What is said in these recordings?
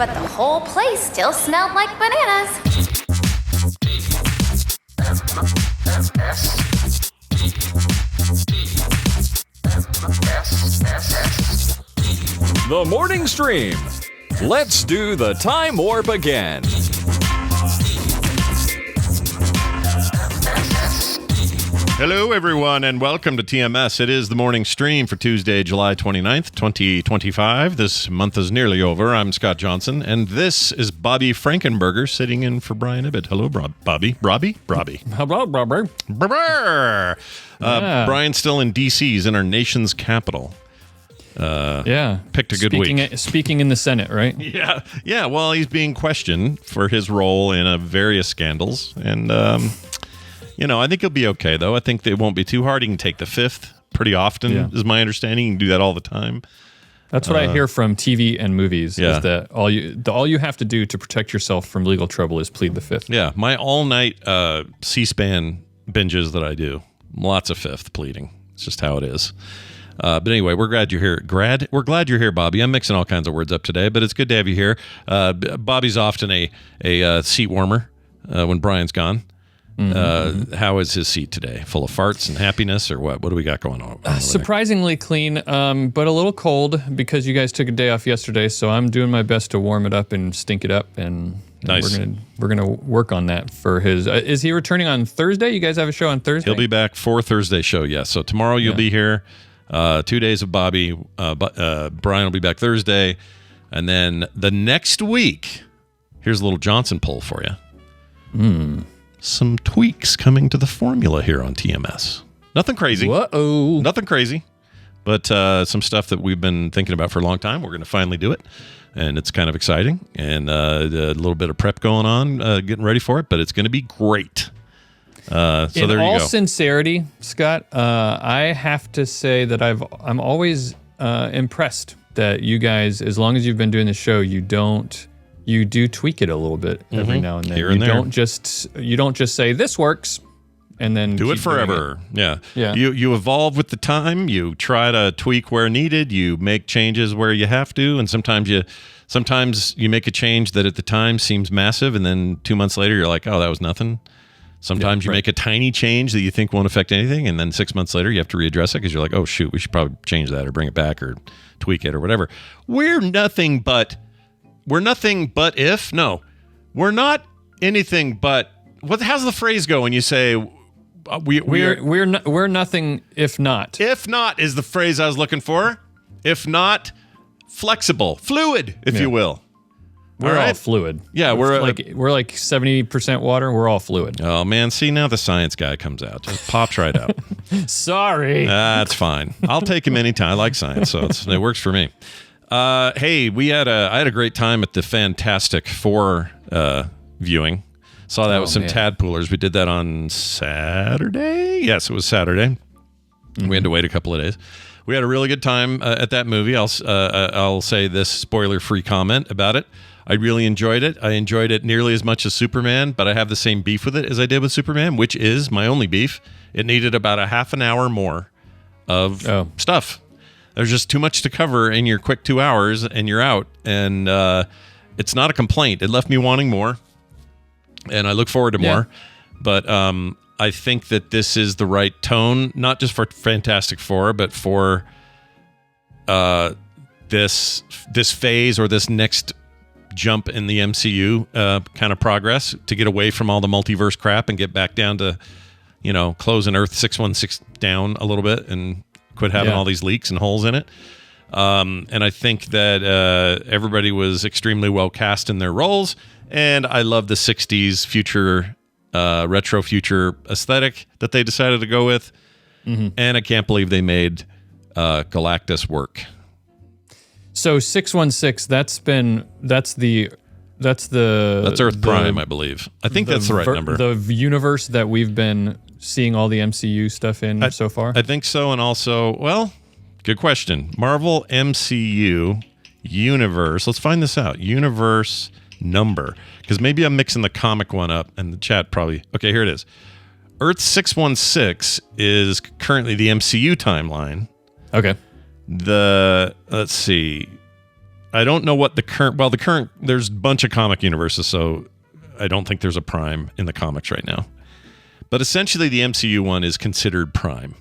but the whole place still smelled like bananas. The morning stream. Let's do the time warp again. Hello, everyone, and welcome to TMS. It is the morning stream for Tuesday, July 29th, 2025. This month is nearly over. I'm Scott Johnson, and this is Bobby Frankenberger sitting in for Brian Ibbett. Hello, Bobby. Hello, Bobby. Brian's still in D.C. He's in our nation's capital. Picked a good week. Speaking in the Senate, right? Yeah. Well, he's being questioned for his role in various scandals, and I think he'll be okay. Though I think it won't be too hard. He can take the fifth pretty often, is my understanding. He can do that all the time. That's what I hear from TV and movies. Yeah. Is that all you have to do to protect yourself from legal trouble is plead the fifth. Yeah, my all-night C-SPAN binges that I do, lots of fifth pleading. It's just how it is. But anyway, we're glad you're here. We're glad you're here, Bobby. I'm mixing all kinds of words up today, but it's good to have you here. Bobby's often a seat warmer when Brian's gone. How is his seat today? Full of farts and happiness, or what? What do we got going on? Surprisingly clean, but a little cold because you guys took a day off yesterday. So I'm doing my best to warm it up and stink it up, and nice. We're gonna work on that for his. Is he returning on Thursday? You guys have a show on Thursday. He'll be back for Thursday show. Yes. So tomorrow you'll be here. 2 days of Bobby. Brian will be back Thursday, and then the next week. Here's a little Johnson poll for you. Some tweaks coming to the formula here on TMS. Nothing crazy. Whoa. Nothing crazy. But some stuff that we've been thinking about for a long time. We're going to finally do it. And it's kind of exciting. And a little bit of prep going on, getting ready for it. But it's going to be great. So there you go. In all sincerity, Scott, I have to say that I'm always impressed that you guys, as long as you've been doing the show, you do tweak it a little bit every now and then. Here and there. You don't just say this works and then do it forever. Yeah. You evolve with the time. You try to tweak where needed. You make changes where you have to, and sometimes you make a change that at the time seems massive, and then 2 months later you're like, oh, that was nothing. Sometimes you make a tiny change that you think won't affect anything, and then 6 months later you have to readdress it because you're like, oh shoot, we should probably change that or bring it back or tweak it or whatever. We're nothing but if. No, we're not anything but. How's the phrase go when you say we're nothing if not? If not is the phrase I was looking for. If not, flexible, fluid, if you will. We're all fluid. Yeah, we're like 70% water. We're all fluid. Oh man, see now the science guy comes out, just pops right out. Sorry, that's fine. I'll take him anytime. I like science, so it works for me. Hey, I had a great time at the Fantastic Four viewing. Saw that with some tadpoolers. We did that on Saturday. Yes, it was Saturday. We had to wait a couple of days. We had a really good time at that movie. I'll say this spoiler-free comment about it. I really enjoyed it. I enjoyed it nearly as much as Superman, but I have the same beef with it as I did with Superman, which is my only beef. It needed about a half an hour more of stuff. There's just too much to cover in your quick 2 hours, and you're out. And it's not a complaint. It left me wanting more, and I look forward to more. But I think that this is the right tone, not just for Fantastic Four, but for this phase or this next jump in the MCU kind of progress to get away from all the multiverse crap and get back down to, closing Earth 616 down a little bit and quit having all these leaks and holes in it. And I think that everybody was extremely well cast in their roles. And I love the 60s future, retro future aesthetic that they decided to go with. And I can't believe they made Galactus work. So 616, that's Earth Prime, I believe. I think that's the right number. The universe that we've been seeing all the MCU stuff in so far? I think so. And also, well, good question. Marvel MCU universe. Let's find this out. Universe number. Because maybe I'm mixing the comic one up and the chat probably. Okay, here it is. Earth 616 is currently the MCU timeline. Okay. Let's see. I don't know what the current, there's a bunch of comic universes, so I don't think there's a Prime in the comics right now. But essentially, the MCU one is considered Prime.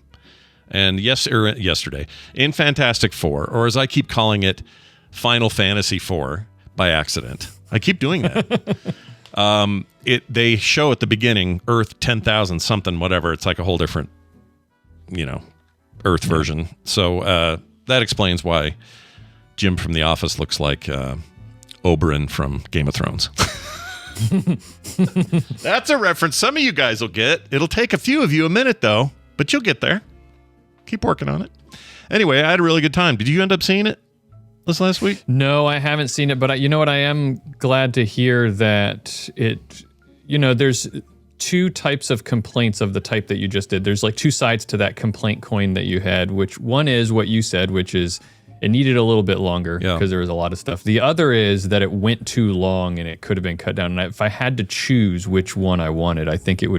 And yesterday, in Fantastic Four, or as I keep calling it, Final Fantasy IV by accident. I keep doing that. They show at the beginning Earth 10,000 something, whatever. It's like a whole different, Earth version. So that explains why Jim from The Office looks like Oberyn from Game of Thrones. That's a reference some of you guys will get. It'll take a few of you a minute, though, but you'll get there. Keep working on it. Anyway, I had a really good time. Did you end up seeing it this last week? No, I haven't seen it, but you know what? I am glad to hear that it, there's two types of complaints of the type that you just did. There's like two sides to that complaint coin that you had, which one is what you said, which is it needed a little bit longer because there was a lot of stuff. The other is that it went too long and it could have been cut down. And if I had to choose which one I wanted, I think it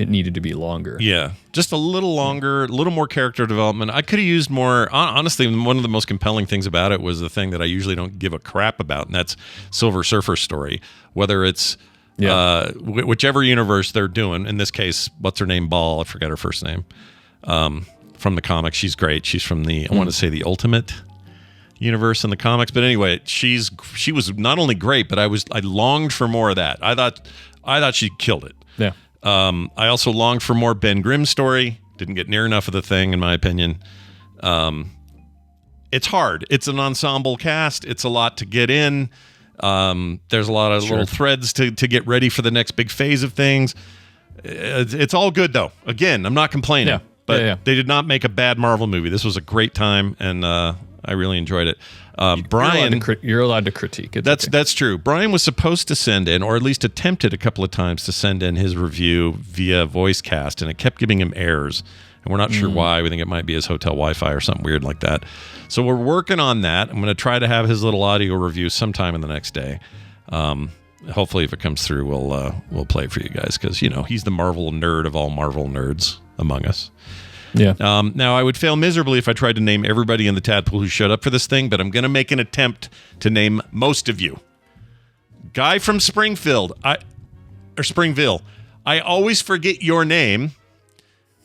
needed to be longer. Yeah, just a little longer, a little more character development. I could have used more. Honestly, one of the most compelling things about it was the thing that I usually don't give a crap about, and that's Silver Surfer's story. Whether it's whichever universe they're doing. In this case, what's her name? Ball. I forgot her first name. From the comics, she's great. She's from I want to say the Ultimate universe in the comics. But anyway, she was not only great, but I longed for more of that. I thought she killed it. Yeah. I also longed for more Ben Grimm's story. Didn't get near enough of the thing, in my opinion. It's hard. It's an ensemble cast. It's a lot to get in. There's a lot of little threads to get ready for the next big phase of things. It's all good, though. Again, I'm not complaining. But they did not make a bad Marvel movie. This was a great time, and I really enjoyed it. Brian, you're allowed to critique it. That's true. Brian was supposed to send in, or at least attempted a couple of times to send in his review via voice cast, and it kept giving him errors. And we're not sure why. We think it might be his hotel Wi-Fi or something weird like that. So we're working on that. I'm going to try to have his little audio review sometime in the next day. Hopefully, if it comes through, we'll play it for you guys because he's the Marvel nerd of all Marvel nerds among us. Yeah. Now, I would fail miserably if I tried to name everybody in the tadpole who showed up for this thing, but I'm going to make an attempt to name most of you. Guy from Springville. I always forget your name,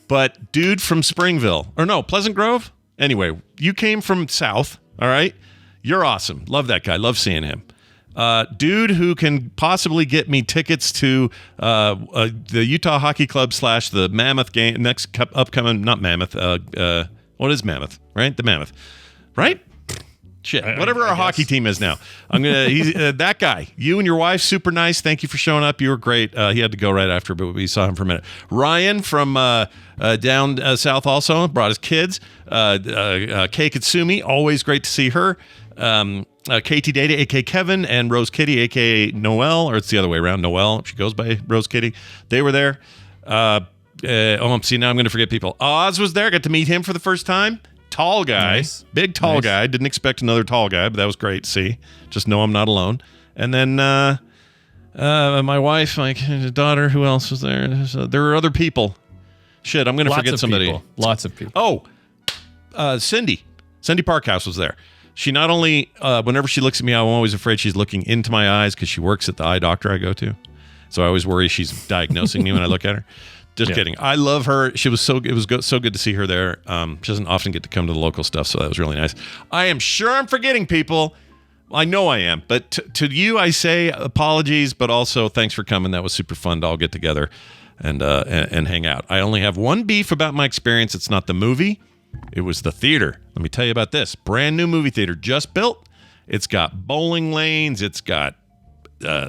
but dude from Springville. Or no, Pleasant Grove? Anyway, you came from South, all right? You're awesome. Love that guy. Love seeing him. Dude who can possibly get me tickets to the Utah Hockey Club / the Mammoth game upcoming. Not Mammoth. What is Mammoth? Right, the Mammoth. Right? Shit. Whatever our hockey team is now. I'm gonna. He's that guy. You and your wife, super nice. Thank you for showing up. You were great. He had to go right after, but we saw him for a minute. Ryan from down south also brought his kids. Kei Katsumi, always great to see her. KT Data, aka Kevin, and Rose Kitty, aka Noelle, or it's the other way around. Noelle, she goes by Rose Kitty. They were there. See, now I'm going to forget people. Oz was there. Got to meet him for the first time. Tall guy, nice. Big tall guy. Didn't expect another tall guy, but that was great to see. Just know I'm not alone. And then my wife, my daughter. Who else was there? There were other people. Shit, I'm going to forget somebody. People. Lots of people. Oh, Cindy Parkhouse was there. She not only, whenever she looks at me, I'm always afraid she's looking into my eyes because she works at the eye doctor I go to. So I always worry she's diagnosing me when I look at her. Just kidding. I love her. It was so good to see her there. She doesn't often get to come to the local stuff, so that was really nice. I am sure I'm forgetting people. I know I am. But to you, I say apologies, but also thanks for coming. That was super fun to all get together and hang out. I only have one beef about my experience. It's not the movie. It was the theater. Let me tell you about this. Brand new movie theater just built. It's got bowling lanes. It's got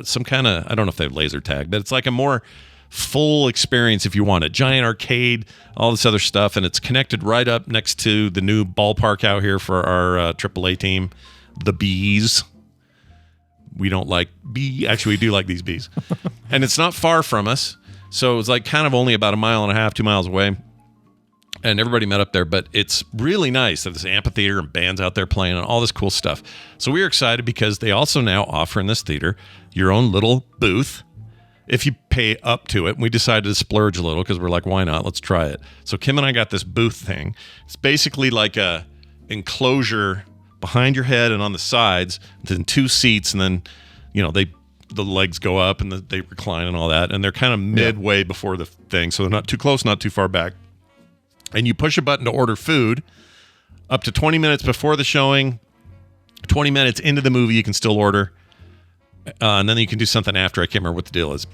some kind of, I don't know if they have laser tag, but it's like a more full experience if you want it. Giant arcade, all this other stuff. And it's connected right up next to the new ballpark out here for our AAA team, the Bees. We don't like actually, we do like these bees. And it's not far from us. So it's like kind of only about 1.5 miles, 2 miles away. And everybody met up there, but it's really nice. There's amphitheater and bands out there playing and all this cool stuff. So we were excited because they also now offer in this theater your own little booth if you pay up to it. And we decided to splurge a little because we're like, why not? Let's try it. So Kim and I got this booth thing. It's basically like a enclosure behind your head and on the sides, then 2 seats, and then, the legs go up and they recline and all that, and they're kind of midway before the thing, so they're not too close, not too far back. And you push a button to order food. Up to 20 minutes before the showing, 20 minutes into the movie, you can still order, and then you can do something after. I can't remember what the deal is.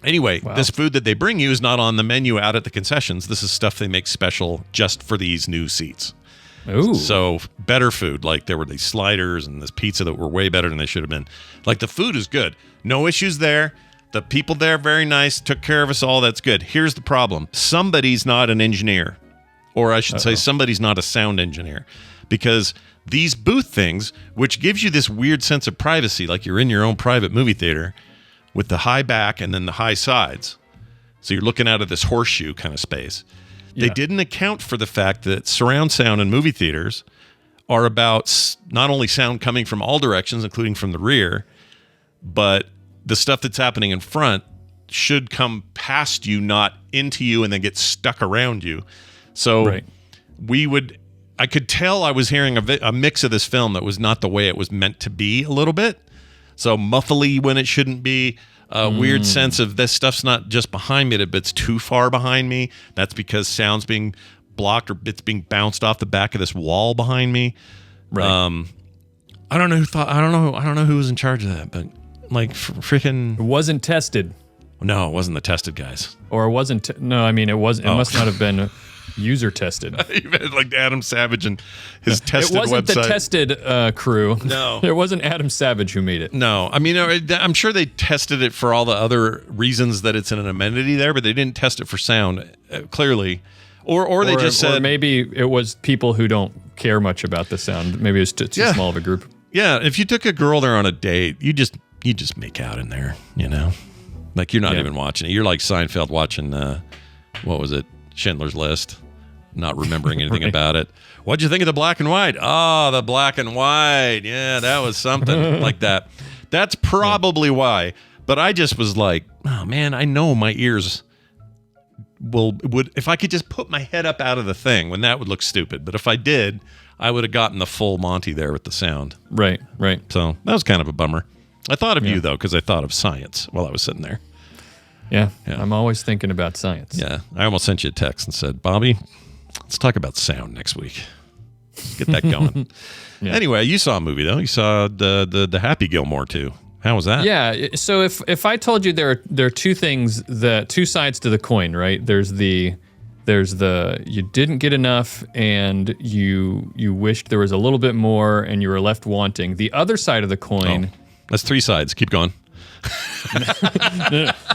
Anyway, This food that they bring you is not on the menu out at the concessions. This is stuff they make special just for these new seats. Ooh. So better food. Like there were these sliders and this pizza that were way better than they should have been. Like the food is good. No issues there. The people there, very nice. Took care of us all. That's good. Here's the problem. Somebody's not an engineer. Or I should say somebody's not a sound engineer. Because these booth things, which gives you this weird sense of privacy, like you're in your own private movie theater with the high back and then the high sides. So you're looking out of this horseshoe kind of space. They didn't account for the fact that surround sound in movie theaters are about not only sound coming from all directions, including from the rear, but the stuff that's happening in front should come past you, not into you, and then get stuck around you. So I could tell I was hearing a mix of this film that was not the way it was meant to be a little bit. So muffly when it shouldn't be. A weird sense of this stuff's not just behind me, but it's too far behind me. That's because sound's being blocked or it's being bounced off the back of this wall behind me. Right. I don't know who was in charge of that, but like freaking. It wasn't tested. No, it wasn't the tested guys. Or it wasn't. No, I mean it was. It must not have been user tested. Even like Adam Savage and his tested website. It wasn't the tested crew. No. It wasn't Adam Savage who made it. No. I mean, I'm sure they tested it for all the other reasons that it's an amenity there, but they didn't test it for sound, clearly. Or they just said... Or maybe it was people who don't care much about the sound. Maybe it's too small of a group. Yeah, if you took a girl there on a date, you just make out in there, Like, you're not even watching it. You're like Seinfeld watching, what was it? Schindler's List, not remembering anything about it. What'd you think of the black and white? Oh, the black and white. Yeah, that was something like that. That's probably why. But I just was like, oh man, I know my ears would if I could just put my head up out of the thing, when that would look stupid. But if I did, I would have gotten the full Monty there with the sound. Right. So that was kind of a bummer. I thought of you though, because I thought of science while I was sitting there. Yeah, I'm always thinking about science. Yeah, I almost sent you a text and said, Bobby, let's talk about sound next week. Let's get that going. Anyway, you saw a movie, though. You saw the Happy Gilmore, too. How was that? Yeah, so if I told you there are two things, two sides to the coin, right? There's the you didn't get enough and you wished there was a little bit more and you were left wanting. The other side of the coin... Oh, that's 3 sides. Keep going.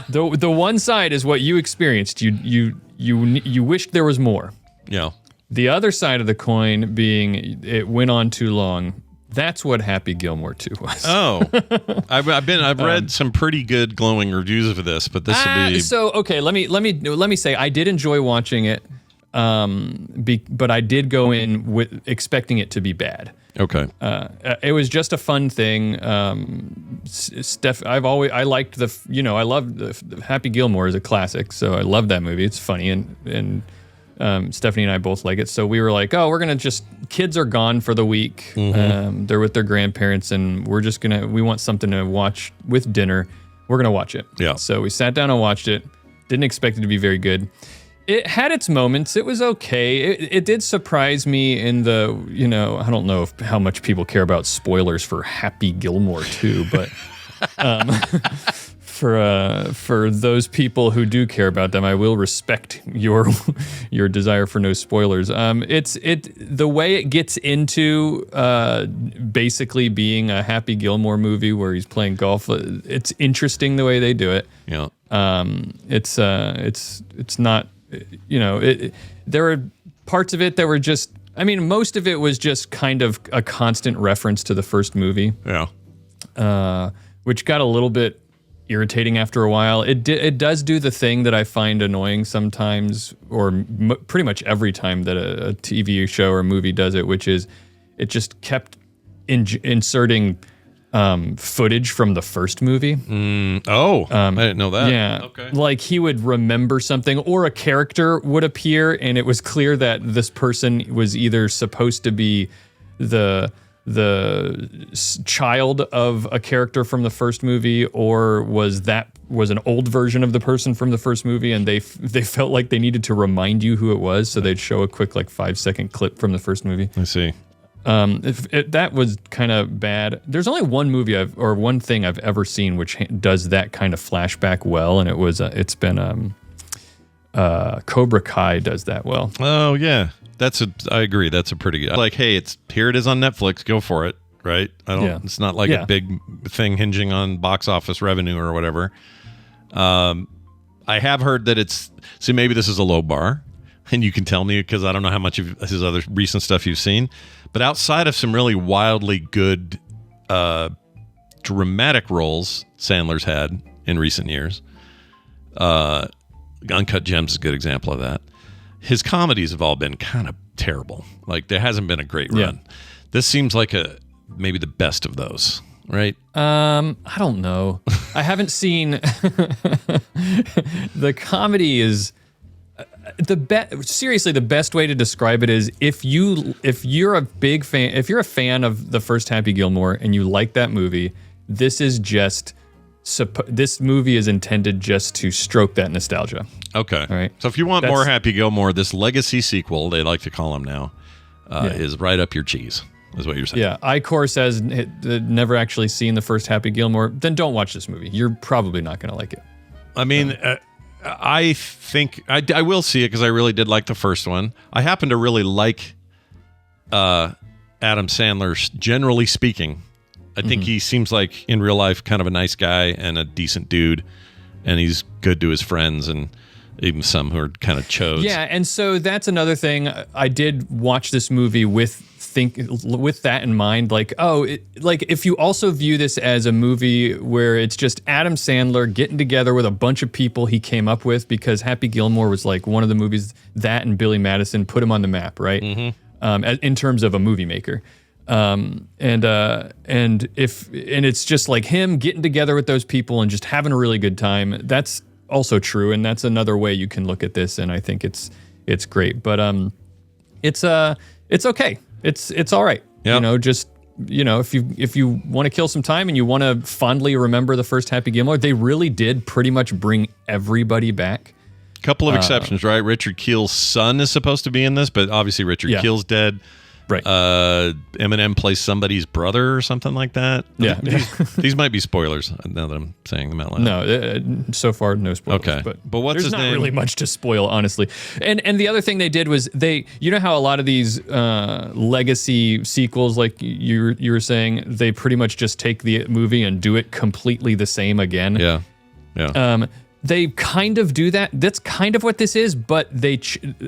The one side is what you experienced. You wished there was more. Yeah. The other side of the coin being it went on too long. That's what Happy Gilmore 2 was. Oh, I've read some pretty good glowing reviews of this, but this will be so okay. Let me say I did enjoy watching it, but I did go in with expecting it to be bad. Okay. It was just a fun thing. Steph, I liked I loved the Happy Gilmore is a classic, so I love that movie. It's funny, and Stephanie and I both like it. So we were like, oh, we're gonna kids are gone for the week. Mm-hmm. They're with their grandparents, and we want something to watch with dinner. We're gonna watch it. Yeah. So we sat down and watched it. Didn't expect it to be very good. It had its moments. It was okay. It did surprise me in the, I don't know how much people care about spoilers for Happy Gilmore 2, but for those people who do care about them, I will respect your desire for no spoilers. The way it gets into basically being a Happy Gilmore movie where he's playing golf. It's interesting the way they do it. Yeah. It's not. There were parts of it that were just, most of it was just kind of a constant reference to the first movie. Yeah. Which got a little bit irritating after a while. It does do the thing that I find annoying sometimes, or pretty much every time that a TV show or a movie does it, which is it just kept inserting footage from the first movie. I didn't know that. Yeah. Okay. Like he would remember something or a character would appear and it was clear that this person was either supposed to be the child of a character from the first movie, or was an old version of the person from the first movie, and they felt like they needed to remind you who it was, so they'd show a quick 5-second clip from the first movie. I see. That was kind of bad. There's only one movie one thing I've ever seen which does that kind of flashback well, and it's been Cobra Kai does that well. Oh yeah, I agree. That's a pretty good. Like, hey, here it is on Netflix. Go for it, right? It's not like a big thing hinging on box office revenue or whatever. I have heard that maybe this is a low bar, and you can tell me because I don't know how much of his other recent stuff you've seen. But outside of some really wildly good dramatic roles Sandler's had in recent years, Uncut Gems is a good example of that. His comedies have all been kind of terrible. Like, there hasn't been a great run. This seems like maybe the best of those, right? I don't know. I haven't seen the comedy is seriously, the best way to describe it is if you're a fan of the first Happy Gilmore and you like that movie, this movie is intended just to stroke that nostalgia. Okay. All right. So if you want more Happy Gilmore, this legacy sequel, they like to call him now, is right up your cheese, is what you're saying. Yeah. Icor says never actually seen the first Happy Gilmore. Then don't watch this movie. You're probably not going to like it. I mean, I think I will see it because I really did like the first one. I happen to really like Adam Sandler, generally speaking. I think he seems like, in real life, kind of a nice guy and a decent dude, and he's good to his friends and even some who are kind of chodes. Yeah, and so that's another thing. I did watch this movie with that in mind. Like, if you also view this as a movie where it's just Adam Sandler getting together with a bunch of people he came up with, because Happy Gilmore was like one of the movies that and Billy Madison put him on the map, right? In terms of a movie maker. And it's just like him getting together with those people and just having a really good time. That's also true, and that's another way you can look at this, and I think it's great. But it's okay. It's all right. Yep. If you want to kill some time and you want to fondly remember the first Happy Gilmore, they really did pretty much bring everybody back. Couple of exceptions, right? Richard Keel's son is supposed to be in this, but obviously Richard Keel's dead. Right. Eminem plays somebody's brother or something like that. Yeah. These might be spoilers now that I'm saying them out loud. No, so far no spoilers. Okay. But what's his name? There's not really much to spoil, honestly. And the other thing they did was how a lot of these legacy sequels, like you were saying, they pretty much just take the movie and do it completely the same again. Yeah. They kind of do that. That's kind of what this is, but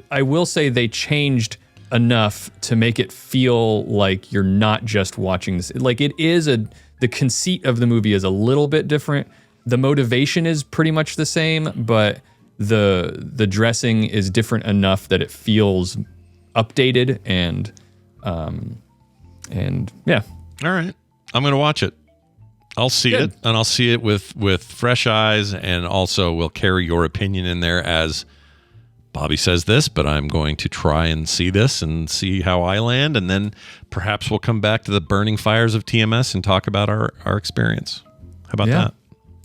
I will say they changed enough to make it feel like you're not just watching this. Like, it is the conceit of the movie is a little bit different. The motivation is pretty much the same, but the dressing is different enough that it feels updated and yeah. All right. I'm going to watch it. I'll see it, and I'll see it with fresh eyes, and also will carry your opinion in there as Bobby says this, but I'm going to try and see this and see how I land, and then perhaps we'll come back to the burning fires of TMS and talk about our experience. How about that?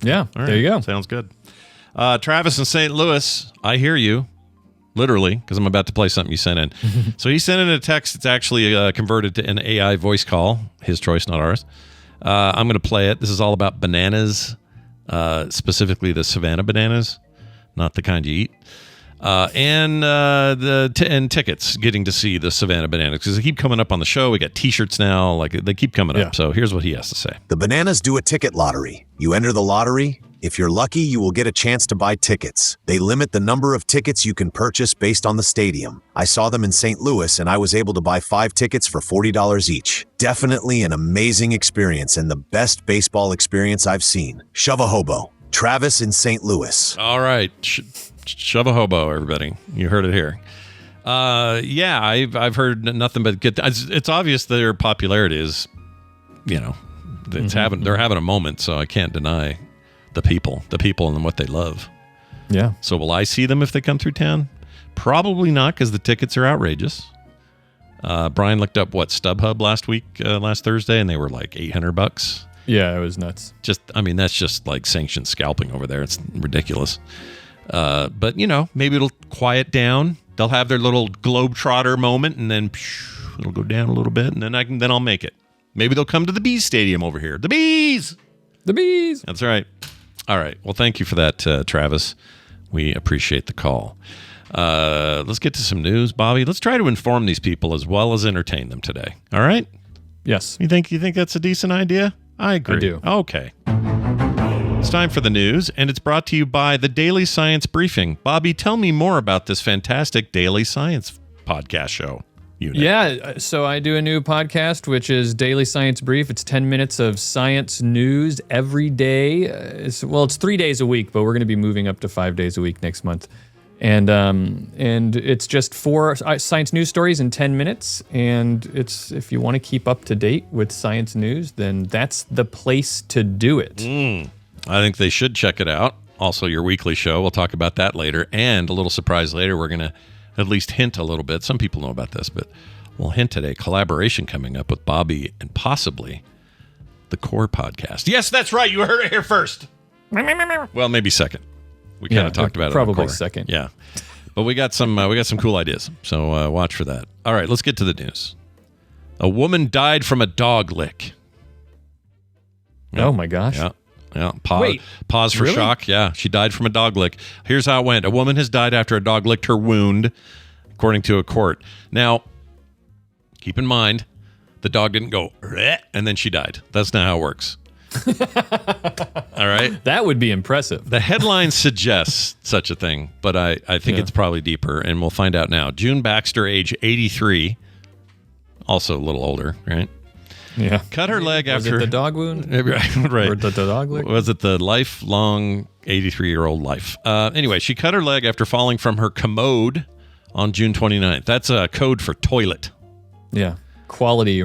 Yeah, all right. There you go. Sounds good. Travis in St. Louis, I hear you, literally, because I'm about to play something you sent in. So he sent in a text. It's actually converted to an AI voice call, his choice, not ours. I'm going to play it. This is all about bananas, specifically the Savannah bananas, not the kind you eat. And tickets, getting to see the Savannah bananas, because they keep coming up on the show. We got T-shirts now, like they keep coming up. So here's what he has to say. The bananas do a ticket lottery. You enter the lottery. If you're lucky, you will get a chance to buy tickets. They limit the number of tickets you can purchase based on the stadium. I saw them in St. Louis, and I was able to buy 5 tickets for $40 each. Definitely an amazing experience and the best baseball experience I've seen. Shove a hobo. Travis in St. Louis. All right. Shove a hobo, everybody. You heard it here. I've heard nothing but good. It's obvious their popularity is, they're having a moment, so I can't deny the people and what they love. Yeah. So will I see them if they come through town? Probably not, because the tickets are outrageous. Brian looked up StubHub last Thursday, and they were like $800. Yeah, it was nuts. That's just like sanctioned scalping over there. It's ridiculous. But maybe it'll quiet down. They'll have their little globetrotter moment, and then it'll go down a little bit, and then I'll make it. Maybe they'll come to the Bees Stadium over here. The Bees. That's right. All right. Well, thank you for that, Travis. We appreciate the call. Let's get to some news, Bobby. Let's try to inform these people as well as entertain them today. All right? Yes. You think that's a decent idea? I agree. I do. Okay. It's time for the news, and it's brought to you by the Daily Science Briefing. Bobby, tell me more about this fantastic Daily Science podcast show unit. Yeah, so I do a new podcast, which is Daily Science Brief. It's 10 minutes of science news every day. It's 3 days a week, but we're going to be moving up to 5 days a week next month. And it's just 4 science news stories in 10 minutes. And it's if you want to keep up to date with science news, then that's the place to do it. I think they should check it out. Also, your weekly show. We'll talk about that later. And a little surprise later, we're going to at least hint a little bit. Some people know about this, but we'll hint at a collaboration coming up with Bobby and possibly the Core podcast. Yes, that's right. You heard it here first. Well, maybe second. We kind of talked about it. Probably second. Yeah, but we got some cool ideas. So watch for that. All right, let's get to the news. A woman died from a dog lick. Oh my gosh. Yeah. Pause for really? shock. Yeah, she died from a dog lick. Here's how it went. A woman has died after a dog licked her wound, according to a court. Now, keep in mind, the dog didn't go, "Reh," and then she died. That's not how it works. All right? That would be impressive. The headline suggests such a thing, but I think it's probably deeper, and we'll find out now. June Baxter, age 83, also a little older, right? Yeah. Cut her leg Was after... it the dog wound? Right. Or the dog lick? Was it the lifelong 83-year-old life? Anyway, she cut her leg after falling from her commode on June 29th. That's a code for toilet. Yeah. Quality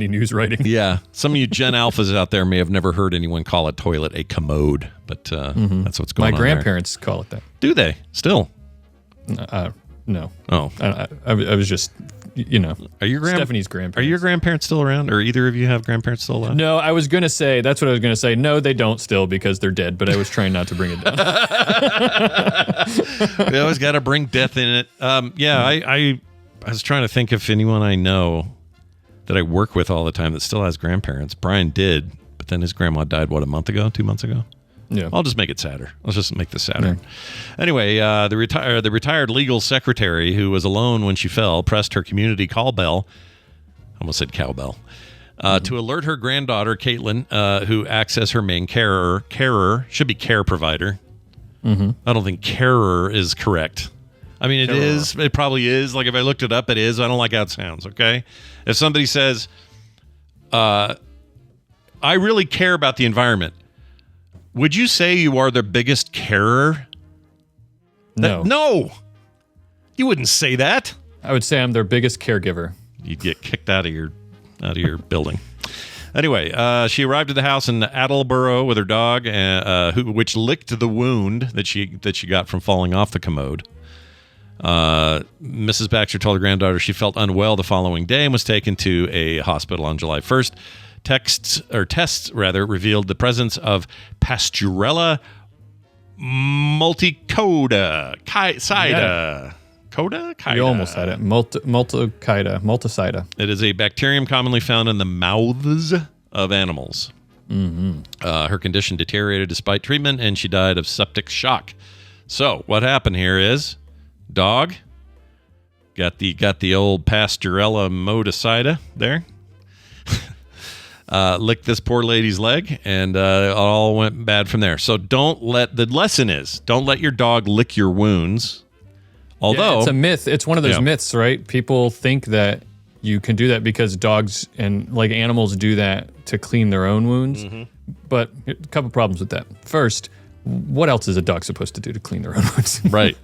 news writing. Yeah. Some of you Gen Alphas out there may have never heard anyone call a toilet a commode, but that's what's going on. My grandparents call it that. Do they? Still? No. Oh. I was just... Are your Stephanie's grandparents. Are your grandparents still around, or either of you have grandparents still alive? No, I was going to say, that's what I was going to say. No, they don't still because they're dead, but I was trying not to bring it down. We always got to bring death in it. I was trying to think if anyone I know that I work with all the time that still has grandparents. Brian did, but then his grandma died, 2 months ago? Yeah. I'll just make it sadder. Let's just make this sadder. Yeah. Anyway, the retired legal secretary who was alone when she fell pressed her community call bell. Almost said cowbell. To alert her granddaughter, Caitlin, who acts as her main carer, should be care provider. Mm-hmm. I don't think carer is correct. I mean, it is. It probably is. Like, if I looked it up, it is. I don't like how it sounds, okay? If somebody says, I really care about the environment, would you say you are the biggest carer? No. No. You wouldn't say that. I would say I'm their biggest caregiver. You'd get kicked out of your building. Anyway, she arrived at the house in Attleboro with her dog, which licked the wound that she got from falling off the commode. Mrs. Baxter told her granddaughter she felt unwell the following day and was taken to a hospital on July 1st. Tests revealed the presence of Pasteurella multicida. Coda? You almost had it. Multicida. It is a bacterium commonly found in the mouths of animals. Mm-hmm. Her condition deteriorated despite treatment, and she died of septic shock. So what happened here is, dog got the old Pasteurella multicida there. Licked this poor lady's leg, and it all went bad from there. So the lesson is, don't let your dog lick your wounds. Although it's a myth. It's one of those myths, right? People think that you can do that because dogs and animals do that to clean their own wounds. Mm-hmm. But a couple problems with that. First, what else is a dog supposed to do to clean their own wounds? Right.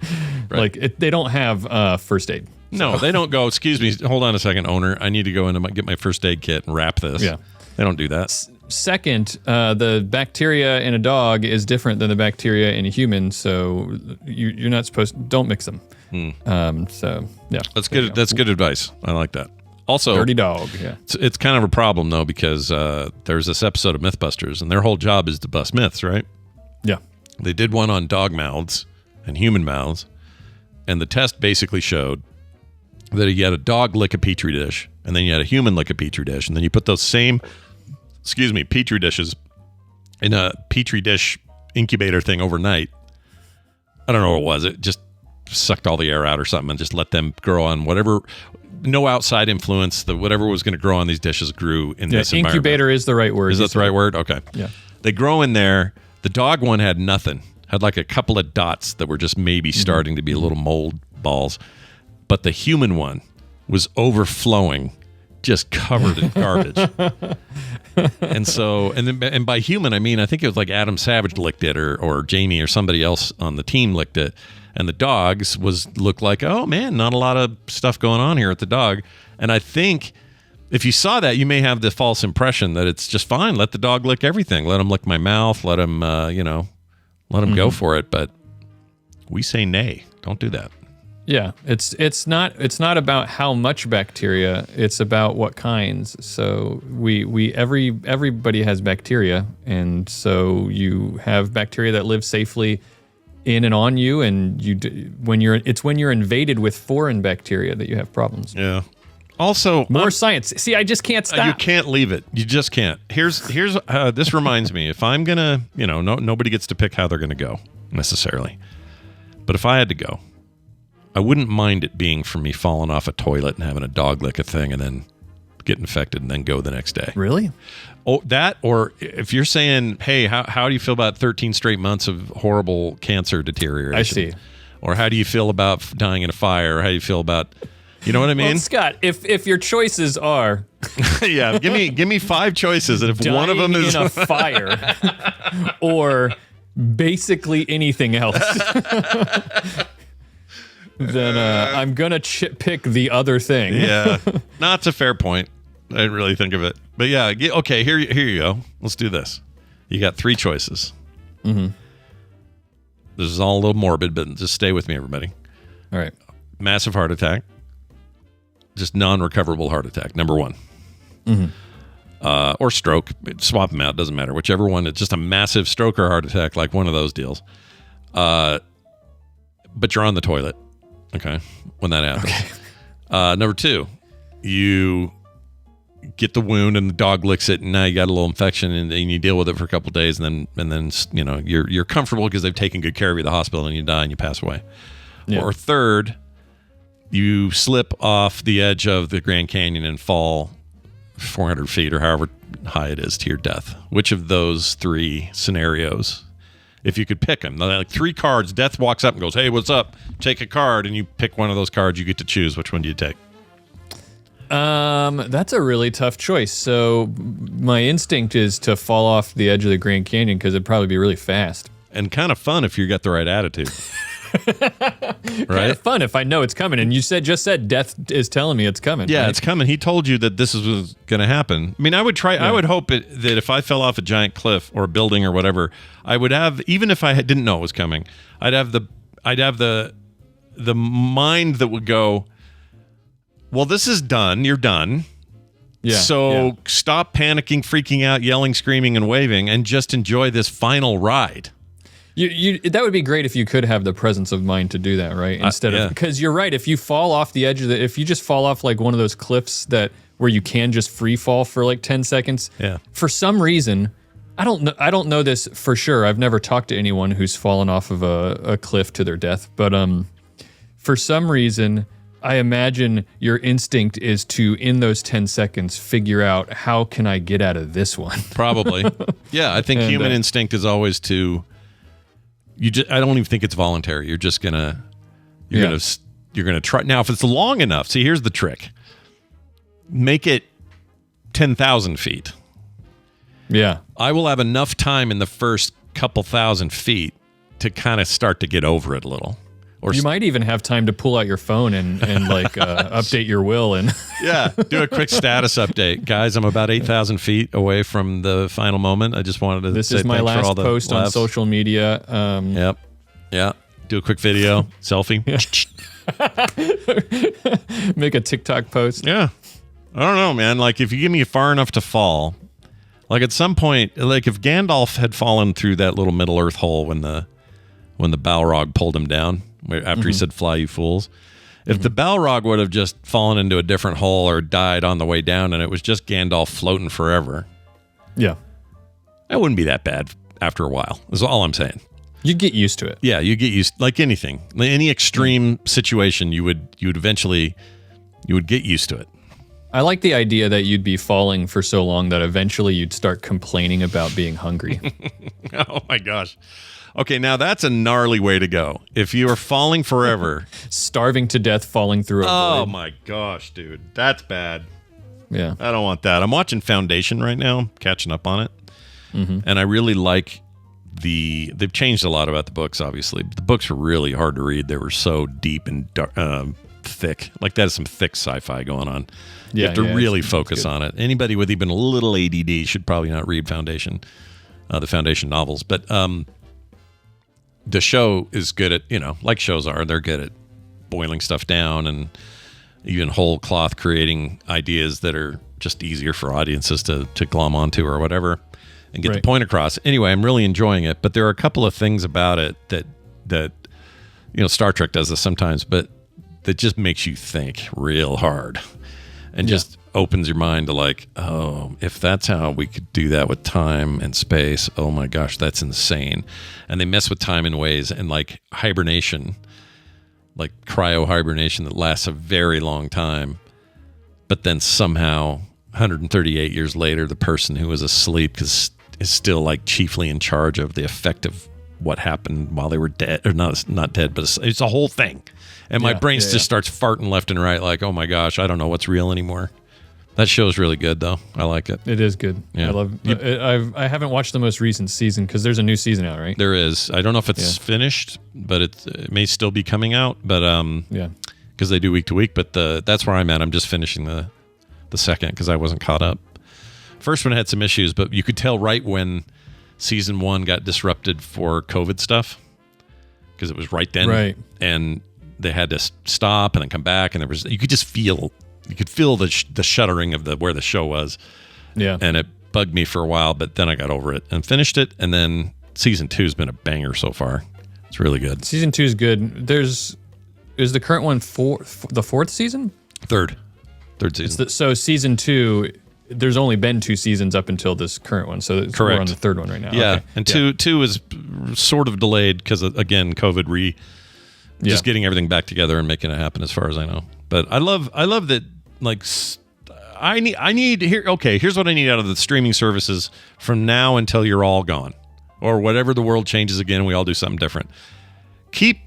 They don't have first aid. No, they don't go, excuse me, hold on a second, owner. I need to go in and get my first aid kit and wrap this. Yeah. They don't do that. Second, the bacteria in a dog is different than the bacteria in a human, so you're not supposed to, don't mix them. So yeah, that's good. That's good advice. I like that. Also, dirty dog. Yeah, it's kind of a problem though because there's this episode of MythBusters, and their whole job is to bust myths, right? Yeah, they did one on dog mouths and human mouths, and the test basically showed that you had a dog lick a petri dish, and then you had a human lick a petri dish, and then you put those same petri dishes in a petri dish incubator thing overnight. I don't know what it was. It just sucked all the air out or something and just let them grow on whatever, no outside influence. Whatever was going to grow on these dishes grew in this environment. Incubator is the right word. Is that the right word? Okay. Yeah. They grow in there. The dog one had nothing. Had like a couple of dots that were just maybe starting to be little mold balls. But the human one was overflowing, just covered in garbage. And by human, I mean, I think it was like Adam Savage licked it or Jamie or somebody else on the team licked it. And the dogs looked like, oh man, not a lot of stuff going on here at the dog. And I think if you saw that, you may have the false impression that it's just fine. Let the dog lick everything. Let him lick my mouth. Let him, let him go for it. But we say nay. Don't do that. Yeah, it's not about how much bacteria, it's about what kinds. So everybody has bacteria, and so you have bacteria that live safely in and on you, and when you're invaded with foreign bacteria that you have problems. Yeah. Also, more science. See, I just can't stop. You can't leave it. You just can't. Here's this reminds me. If I'm gonna, nobody gets to pick how they're gonna go necessarily, but if I had to go, I wouldn't mind it being for me falling off a toilet and having a dog lick a thing and then get infected and then go the next day. Really? Oh, that, or if you're saying, hey, how do you feel about 13 straight months of horrible cancer deterioration? I see. Or how do you feel about dying in a fire? Or how do you feel about, you know what I mean? Well, Scott, if your choices are... yeah, give me 5 choices, and if one of them is... in a fire, or basically anything else... then I'm going to pick the other thing. Yeah. No, that's a fair point. I didn't really think of it. But yeah, okay, here you go. Let's do this. You got 3 choices. Mm-hmm. This is all a little morbid, but just stay with me, everybody. All right. Massive heart attack. Just non-recoverable heart attack, number 1. Mm-hmm. Or stroke. Swap them out. Doesn't matter. Whichever one. It's just a massive stroke or heart attack, like one of those deals. But you're on the toilet. Okay, when that happens. Okay. Number 2, you get the wound and the dog licks it, and now you got a little infection, and you deal with it for a couple of days, and then you're comfortable because they've taken good care of you at the hospital, and you die and you pass away. Yeah. Or 3rd, you slip off the edge of the Grand Canyon and fall 400 feet or however high it is to your death. Which of those 3 scenarios? If you could pick them, like 3 cards, death walks up and goes, hey, what's up? Take a card, and you pick one of those cards. You get to choose. Which one do you take? That's a really tough choice. So my instinct is to fall off the edge of the Grand Canyon because it'd probably be really fast. And kind of fun if you got the right attitude. Right? Kind of fun if I know it's coming. And you just said death is telling me it's coming. Yeah, right? It's coming. He told you that this was going to happen. I mean, I would try. Yeah. I would hope that if I fell off a giant cliff or a building or whatever, I would have, even if I didn't know it was coming, I'd have the mind that would go, well, this is done. You're done. Yeah. So stop panicking, freaking out, yelling, screaming, and waving, and just enjoy this final ride. That would be great if you could have the presence of mind to do that, right? Instead of, because you're right, if you fall off the edge of if you just fall off like one of those cliffs where you can just free fall for like 10 seconds, for some reason, I don't know this for sure. I've never talked to anyone who's fallen off of a cliff to their death, but for some reason, I imagine your instinct is to, in those 10 seconds, figure out how can I get out of this one? Probably. Yeah, I think human instinct is always to. I don't even think it's voluntary. You're just gonna try. Now, if it's long enough, see, here's the trick: make it 10,000 feet. Yeah, I will have enough time in the first couple thousand feet to kind of start to get over it a little. Or you might even have time to pull out your phone and like update your will and yeah, do a quick status update, guys. I'm about 8,000 feet away from the final moment. I just wanted to. This say is my thanks for last all the post on laughs. social media. Yep. Yeah. Do a quick video selfie. Make a TikTok post. Yeah. I don't know, man. Like if you give me far enough to fall, like at some point, like if Gandalf had fallen through that little Middle Earth hole when the Balrog pulled him down after he said "Fly, you fools." If the Balrog would have just fallen into a different hole or died on the way down, and it was just Gandalf floating forever, Yeah. that wouldn't be that bad after a while. Is all I'm saying. You'd get used to it. Yeah, you get used, like anything, any extreme situation, you would eventually get used to it. I like the idea that you'd be falling for so long that eventually you'd start complaining about being hungry. Oh my gosh. Okay, now that's a gnarly way to go. If you are falling forever, Starving to death, falling through a oh void. my gosh, dude, that's bad. Yeah. I don't want that. I'm watching Foundation right now, catching up on it, and I really like they've changed a lot about the books, obviously. But the books were really hard to read. They were so deep and dark, thick. Like that is some thick sci-fi going on. You have to really focus on it. Anybody with even a little ADD should probably not read Foundation, the Foundation novels. But the show is good at, like shows are, they're good at boiling stuff down and even whole cloth creating ideas that are just easier for audiences to glom onto or whatever and get the point across. Anyway, I'm really enjoying it, but there are a couple of things about it that Star Trek does this sometimes, but that just makes you think real hard and just opens your mind to like, oh, if that's how we could do that with time and space, oh my gosh, that's insane. And they mess with time in ways, and like hibernation, like cryo hibernation that lasts a very long time, but then somehow 138 years later, the person who was asleep is still like chiefly in charge of the effect of what happened while they were dead, or not dead, but it's a whole thing. And my brain just starts farting left and right, like, oh my gosh, I don't know what's real anymore. That show's really good, though. I like it. It is good. Yeah. I love. I haven't watched the most recent season because there's a new season out, right? There is. I don't know if it's finished, but it may still be coming out. But because they do week to week. But that's where I'm at. I'm just finishing the second because I wasn't caught up. First one had some issues, but you could tell right when season 1 got disrupted for COVID stuff because it was right then, right, and they had to stop and then come back, and you could just feel. You could feel the shuddering of where the show was. Yeah. And it bugged me for a while, but then I got over it and finished it. And then season 2 has been a banger so far. It's really good. Season 2 is good. Is the current one the fourth season? Third season. So season 2, there's only been 2 seasons up until this current one. So we're on the third one right now. Yeah. Okay. And two is sort of delayed because, again, COVID just getting everything back together and making it happen as far as I know. But I love that. Like, I need here. Okay, here's what I need out of the streaming services from now until you're all gone, or whatever the world changes again. We all do something different. Keep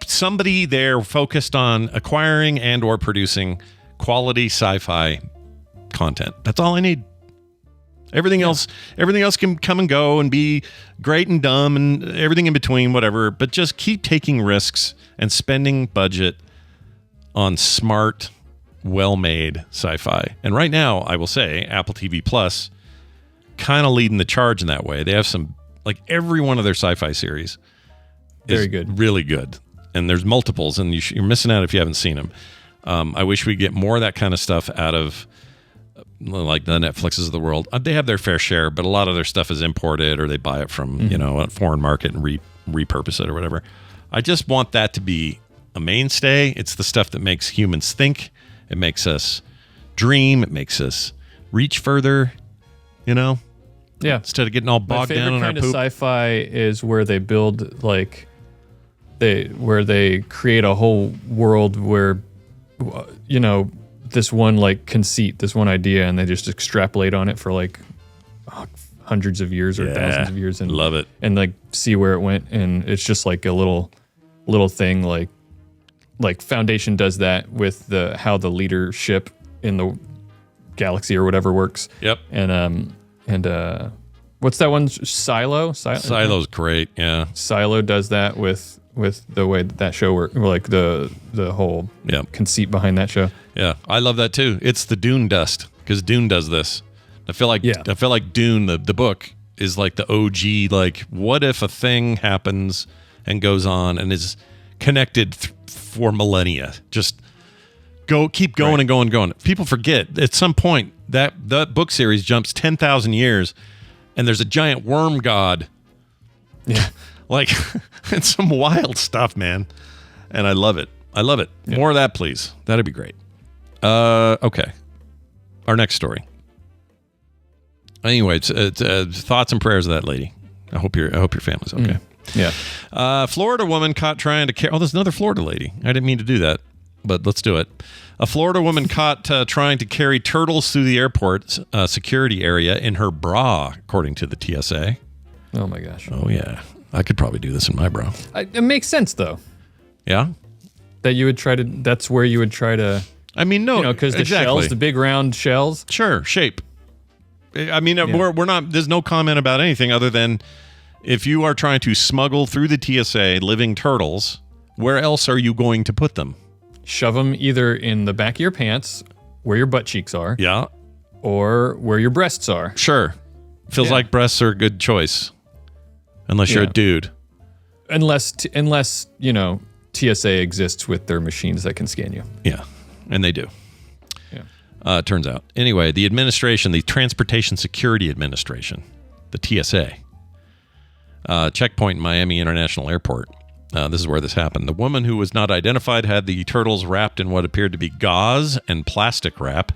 somebody there focused on acquiring and or producing quality sci-fi content. That's all I need. Everything else can come and go and be great and dumb and everything in between, whatever. But just keep taking risks and spending budget on smart, well-made sci-fi. And right now, I will say, Apple TV Plus kind of leading the charge in that way. They have some, like every one of their sci-fi series very good, really good. And there's multiples, and you're missing out if you haven't seen them. I wish we'd get more of that kind of stuff out of like the Netflixes of the world. They have their fair share, but a lot of their stuff is imported, or they buy it from a foreign market and repurpose it or whatever. I just want that to be a mainstay. It's the stuff that makes humans think. It makes us dream. It makes us reach further, Yeah. Instead of getting all bogged down in our poop. My favorite kind of sci-fi is where they build where they create a whole world where, this one like conceit, this one idea, and they just extrapolate on it for like hundreds of years or thousands of years, and love it, and like see where it went, and it's just like a little thing like Foundation does that with how the leadership in the galaxy or whatever works. Yep. And what's that one? Silo? Silo's great. Yeah. Silo does that with with the way that show worked, like the whole conceit behind that show. Yeah, I love that too. It's the Dune dust because Dune does this. I feel like Dune, the book, is like the OG. Like, what if a thing happens and goes on and is connected for millennia? Just keep going and going. People forget at some point that book series jumps 10,000 years, and there's a giant worm god. Yeah, like it's some wild stuff, man. And I love it. Yeah. More of that, please. That'd be great. Okay. Our next story. Anyway, it's thoughts and prayers of that lady. I hope your family's okay. Yeah. Florida woman caught trying to carry. Oh, there's another Florida lady. I didn't mean to do that, but let's do it. A Florida woman caught trying to carry turtles through the airport security area in her bra, according to the TSA. Oh my gosh. Oh yeah, I could probably do this in my bra. It makes sense though. Yeah. That you would try to. That's where you would try to. I mean, no, because the shells, the big round shells. Sure, shape. I mean, we're not. There's no comment about anything other than if you are trying to smuggle through the TSA living turtles, where else are you going to put them? Shove them either in the back of your pants, where your butt cheeks are. Yeah. Or where your breasts are. Sure. Feels like breasts are a good choice, unless you're a dude. Unless TSA exists with their machines that can scan you. Yeah, and they do. Turns out. Anyway, the administration, the Transportation Security Administration, the TSA, checkpoint in Miami International Airport. This is where this happened. The woman who was not identified had the turtles wrapped in what appeared to be gauze and plastic wrap.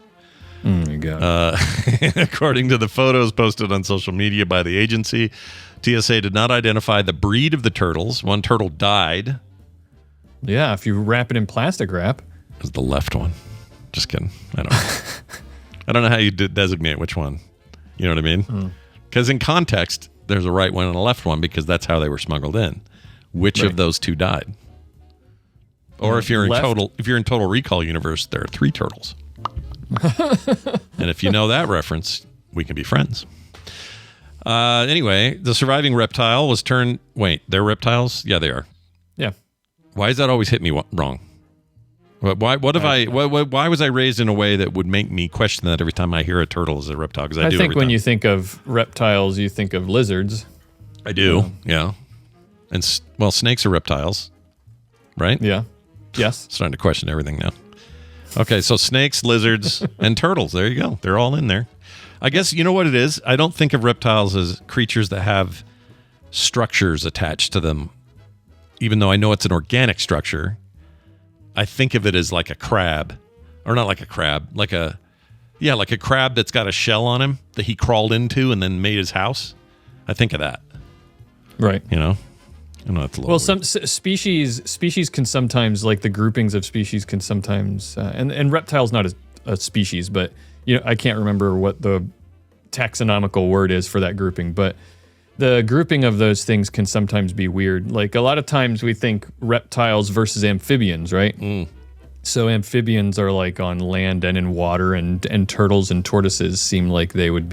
According to the photos posted on social media by the agency, TSA did not identify the breed of the turtles. One turtle died. Yeah, if you wrap it in plastic wrap. It was the left one. Just kidding. I don't know. I don't know how you designate which one. You know what I mean? Because in context, there's a right one and a left one because that's how they were smuggled in. Which of those two died? Or if you're in Total Recall universe, there are 3 turtles. And if you know that reference, we can be friends. Anyway, the surviving reptile was turned. Wait, they're reptiles? Yeah, they are. Yeah. Why does that always hit me wrong? Why was I raised in a way that would make me question that every time I hear a turtle is a reptile? Because I do. I think when you think of reptiles, you think of lizards. I do. Yeah. And snakes are reptiles, right? Yeah. Yes. Starting to question everything now. Okay, so snakes, lizards, and turtles. There you go. They're all in there. I guess you know what it is? I don't think of reptiles as creatures that have structures attached to them, even though I know it's an organic structure. I think of it as like a crab. Or not like a crab. Like a crab that's got a shell on him that he crawled into and then made his house. I think of that. Right. You know? I know it's a little weird. Some species can sometimes, like the groupings of species can sometimes, and reptile's not a species, but I can't remember what the taxonomical word is for that grouping, but the grouping of those things can sometimes be weird. Like a lot of times we think reptiles versus amphibians, right? So amphibians are like on land and in water, and turtles and tortoises seem like they would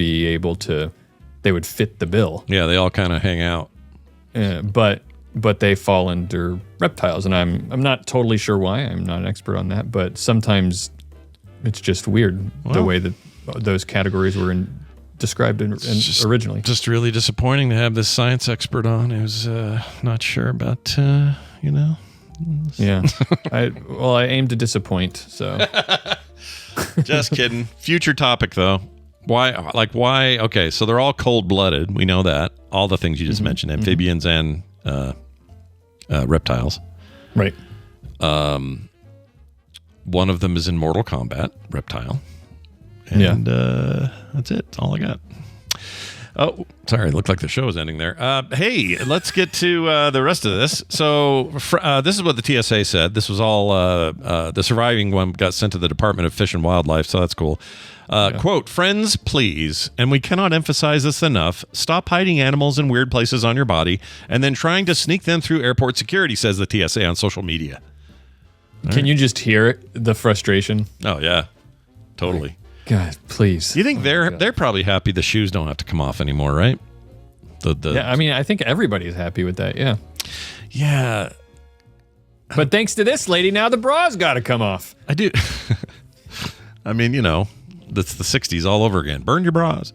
fit the bill. Yeah, they all kind of hang out. But they fall under reptiles, and I'm not totally sure why. I'm not an expert on that, but sometimes it's just weird the way that those categories were described originally. Just really disappointing to have this science expert on who's not sure about Yeah, I aim to disappoint. So just kidding. Future topic though. Why? Okay, so they're all cold-blooded. We know that. All the things you just mentioned, amphibians and reptiles. Right. One of them is in Mortal Kombat, reptile. And that's it. That's all I got. Oh, sorry. It looked like the show was ending there. Hey, let's get to the rest of this. So this is what the TSA said. This was all the surviving one got sent to the Department of Fish and Wildlife, so that's cool. Quote, friends, please, and we cannot emphasize this enough, stop hiding animals in weird places on your body and then trying to sneak them through airport security, says the TSA on social media. Can you just hear the frustration? Oh, yeah. Totally. God, please. You think they're probably happy the shoes don't have to come off anymore, right? Yeah, I mean, I think everybody's happy with that, yeah. Yeah. But thanks to this lady, now the bra's got to come off. I do. I mean, that's the 60s all over again. Burn your bras.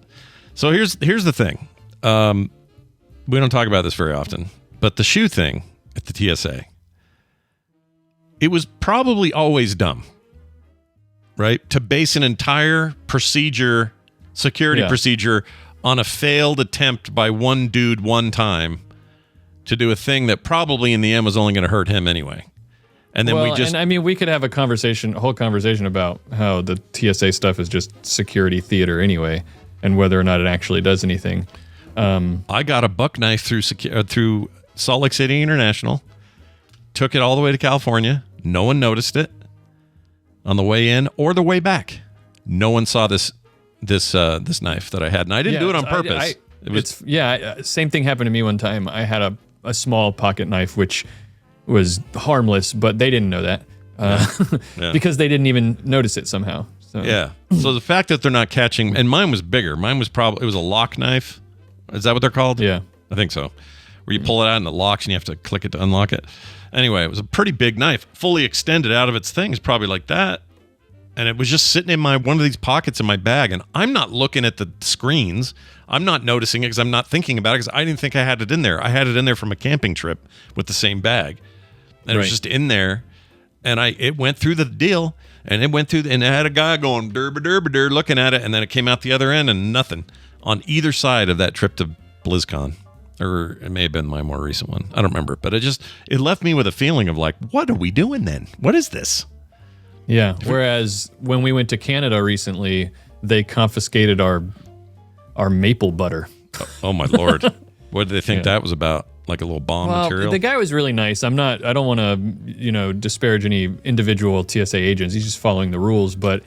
So here's the thing. We don't talk about this very often, but the shoe thing at the TSA, it was probably always dumb, right? To base an entire security procedure on a failed attempt by one dude one time to do a thing that probably in the end was only going to hurt him anyway. And then we could have a whole conversation about how the TSA stuff is just security theater anyway, and whether or not it actually does anything. I got a buck knife through Salt Lake City International, took it all the way to California. No one noticed it on the way in or the way back. No one saw this knife that I had, and I didn't do it on purpose. Same thing happened to me one time. I had a small pocket knife, which was harmless, but they didn't know that because they didn't even notice it somehow. So. Yeah. So the fact that they're not catching, and mine was bigger. Mine was it was a lock knife. Is that what they're called? Yeah. I think so. Where you pull it out and it locks and you have to click it to unlock it. Anyway, it was a pretty big knife, fully extended out of its thing. It's probably like that. And it was just sitting in one of these pockets in my bag. And I'm not looking at the screens. I'm not noticing it because I'm not thinking about it because I didn't think I had it in there. I had it in there from a camping trip with the same bag. And it was just in there. And it went through the deal. And it went through, and it had a guy going derba derba der looking at it. And then it came out the other end and nothing on either side of that trip to BlizzCon. Or it may have been my more recent one. I don't remember. But it left me with a feeling of like, what are we doing then? What is this? Yeah. Whereas when we went to Canada recently, they confiscated our maple butter. Oh my Lord. What did they think that was about? Like a little bomb material? The guy was really nice. I don't want to, disparage any individual TSA agents. He's just following the rules. But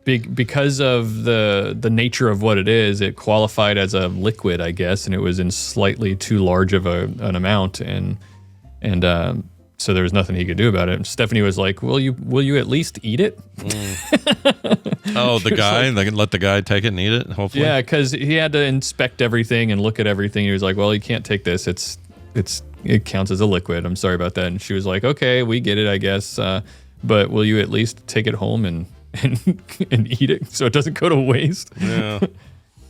because of the nature of what it is, it qualified as a liquid, I guess, and it was in slightly too large of an amount, and so there was nothing he could do about it. And Stephanie was like, "Will you at least eat it?" Oh, the guy, they can let the guy take it and eat it. Hopefully, yeah, because he had to inspect everything and look at everything. He was like, "Well, you can't take this. It counts as a liquid. I'm sorry about that." And she was like, "Okay, we get it, I guess. But will you at least take it home and eat it so it doesn't go to waste?" Yeah,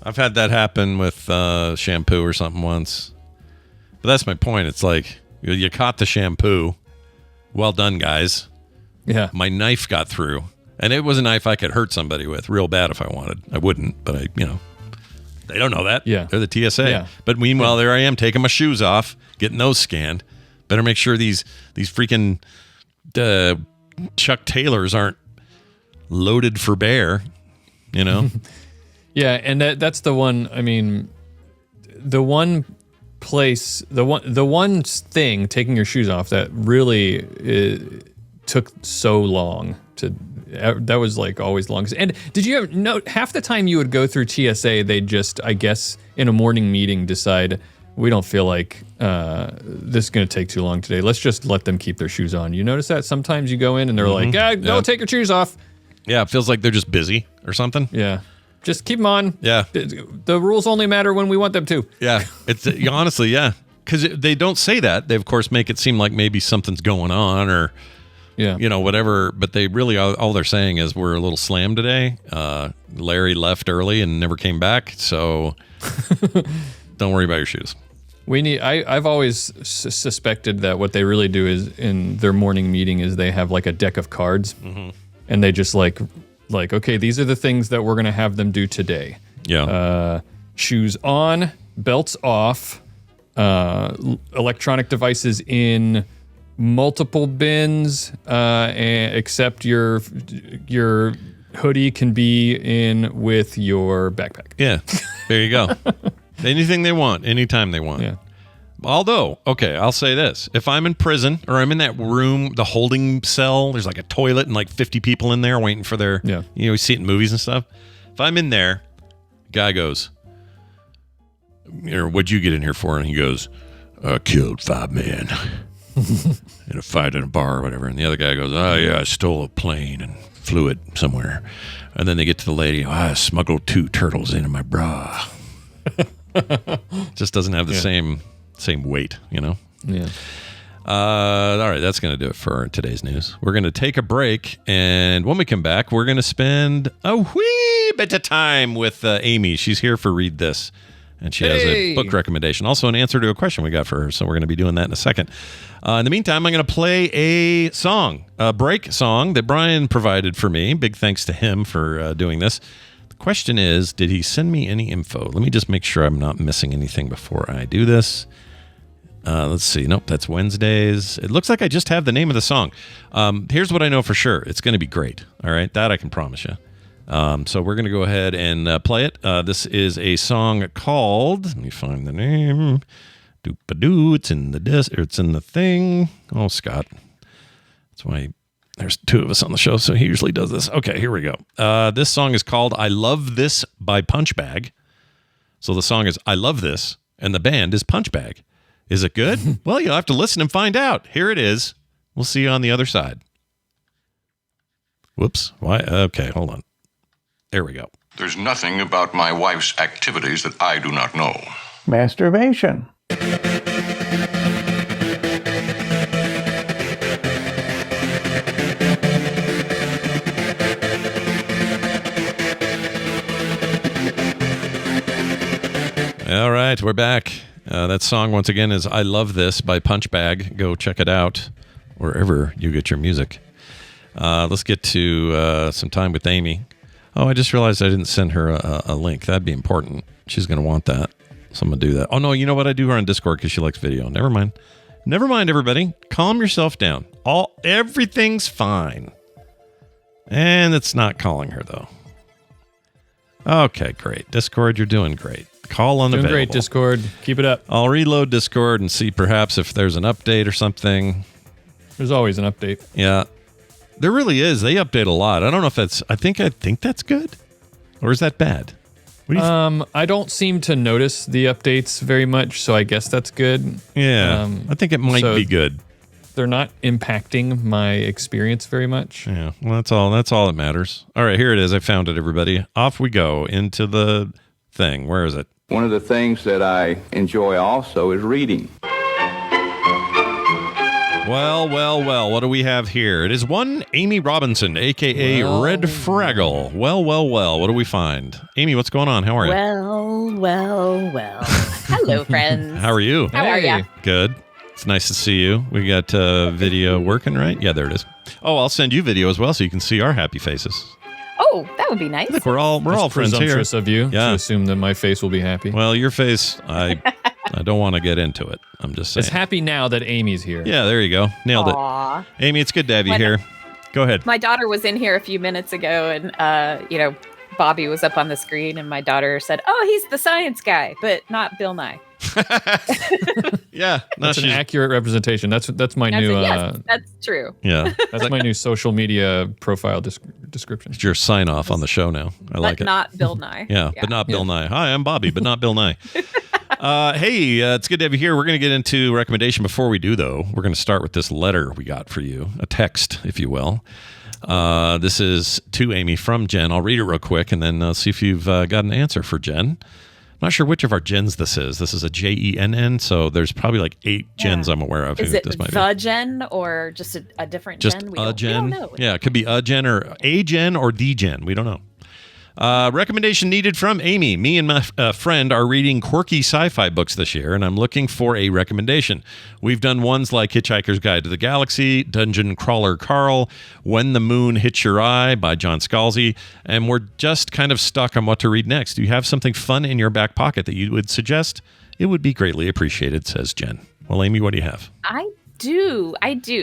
I've had that happen with shampoo or something once. But that's my point. It's like you caught the shampoo. Well done, guys. Yeah, my knife got through, and it was a knife I could hurt somebody with real bad if I wanted. I wouldn't, but they don't know that. Yeah, they're the TSA. Yeah. But meanwhile, there I am taking my shoes off, getting those scanned. Better make sure these freaking Chuck Taylors aren't loaded for bear, Yeah, and that's the one. I mean, the one place, the one thing, taking your shoes off, that really took so long to. That was like always the longest. And did you ever note half the time you would go through TSA, they just, I guess, in a morning meeting decide, we don't feel like this is going to take too long today. Let's just let them keep their shoes on. You notice that sometimes you go in and they're like, no, take your shoes off. Yeah, it feels like they're just busy or something. Yeah. Just keep them on. Yeah. The rules only matter when we want them to. Yeah. It's honestly, yeah. Because they don't say that. They, of course, make it seem like maybe something's going on or, whatever. But they really, all they're saying is we're a little slammed today. Larry left early and never came back. So don't worry about your shoes. I've always suspected that what they really do is in their morning meeting is they have like a deck of cards. Mm-hmm. And they just like, okay, these are the things that we're going to have them do today. Yeah. Shoes on, belts off, electronic devices in multiple bins, except your hoodie can be in with your backpack. Yeah. There you go. Anything they want, anytime they want. Yeah. Although, okay, I'll say this. If I'm in prison or I'm in that room, the holding cell, there's like a toilet and like 50 people in there waiting for their, you see it in movies and stuff. If I'm in there, guy goes, what'd you get in here for? And he goes, I killed 5 men in a fight in a bar or whatever. And the other guy goes, oh yeah, I stole a plane and flew it somewhere. And then they get to the lady, I smuggled 2 turtles into my bra. Just doesn't have the same weight, Yeah. All right, that's going to do it for today's news. We're going to take a break, and when we come back, we're going to spend a wee bit of time with Amy. She's here for Read This, and she has a book recommendation, also an answer to a question we got for her, so we're going to be doing that in a second. In the meantime, I'm going to play a song, a break song that Brian provided for me. Big thanks to him for doing this. The question is, did he send me any info? Let me just make sure I'm not missing anything before I do this. Let's see. Nope, that's Wednesdays. It looks like I just have the name of the song. Here's what I know for sure. It's going to be great. All right, that I can promise you. So we're going to go ahead and play it. This is a song called, let me find the name. Doop-a-doo, it's in the disc, or it's in the thing. Oh, Scott. That's why there's two of us on the show, so he usually does this. Okay, here we go. This song is called I Love This by Punchbag. So the song is I Love This, and the band is Punchbag. Is it good? Well, you'll have to listen and find out. Here it is. We'll see you on the other side. Whoops. Why? Okay, hold on. There we go. There's nothing about my wife's activities that I do not know. Masturbation. All right, we're back. That song, once again, is I Love This by Punchbag. Go check it out wherever you get your music. Let's get to some time with Amy. Oh, I just realized I didn't send her a link. That'd be important. She's going to want that. So I'm going to do that. Oh, no, you know what? I do her on Discord because she likes video. Never mind. Never mind, everybody. Calm yourself down. Everything's fine. And it's not calling her, though. Okay, great. Discord, you're doing great. Call unavailable. Doing great, Discord. Keep it up. I'll reload Discord and see perhaps if there's an update or something. There's always an update. Yeah. There really is. They update a lot. I don't know if that's... I think that's good. Or is that bad? What do you I don't seem to notice the updates very much, so I guess that's good. Yeah. I think it might be good. They're not impacting my experience very much. Yeah. Well, that's all that matters. All right, here it is. I found it, everybody. Off we go into the thing. Where is it? One of the things that I enjoy also is reading. Well. What do we have here? It is one Amy Robinson, a.k.a. Red Fraggle. Well. What do we find? Amy, what's going on? How are you? Well. Hello, friends. How are you? How are ya? Good. It's nice to see you. We got video working, right? Yeah, there it is. Oh, I'll send you video as well so you can see our happy faces. Oh, that would be nice. Look, we're all friends here. Presumptuous of you to assume that my face will be happy. Well, your face, I don't want to get into it. I'm just saying. It's happy now that Amy's here. Yeah, there you go. Nailed Aww. it. Amy, it's good to have you here. Go ahead. My daughter was in here a few minutes ago, and Bobby was up on the screen, and my daughter said, "Oh, he's the science guy, but not Bill Nye." Yeah, that's an accurate representation. That's my new. Yes, that's true. Yeah, that's my new social media profile description. It's your sign off on the show now. I like it. But not Bill Nye. Yeah, but not Bill Nye. Hi, I'm Bobby, but not Bill Nye. Hey, it's good to have you here. We're going to get into recommendation. Before we do, though, we're going to start with this letter we got for you, a text, if you will. This is to Amy from Jen. I'll read it real quick and then see if you've got an answer for Jen. I'm not sure which of our Jens this is. This is a Jenn, so there's probably like 8 Jens I'm aware of. Is who it this might the be. Jen or just a different just Jen? We don't know. Yeah, it could be a Jen or the Jen. We don't know. Recommendation needed from Amy. Me and my friend are reading quirky sci-fi books this year, and I'm looking for a recommendation. We've done ones like Hitchhiker's Guide to the Galaxy, Dungeon Crawler Carl, When the Moon Hits Your Eye by John Scalzi, and we're just kind of stuck on what to read next. Do you have something fun in your back pocket that you would suggest? It would be greatly appreciated, says Jen. Well, Amy, what do you have? I do.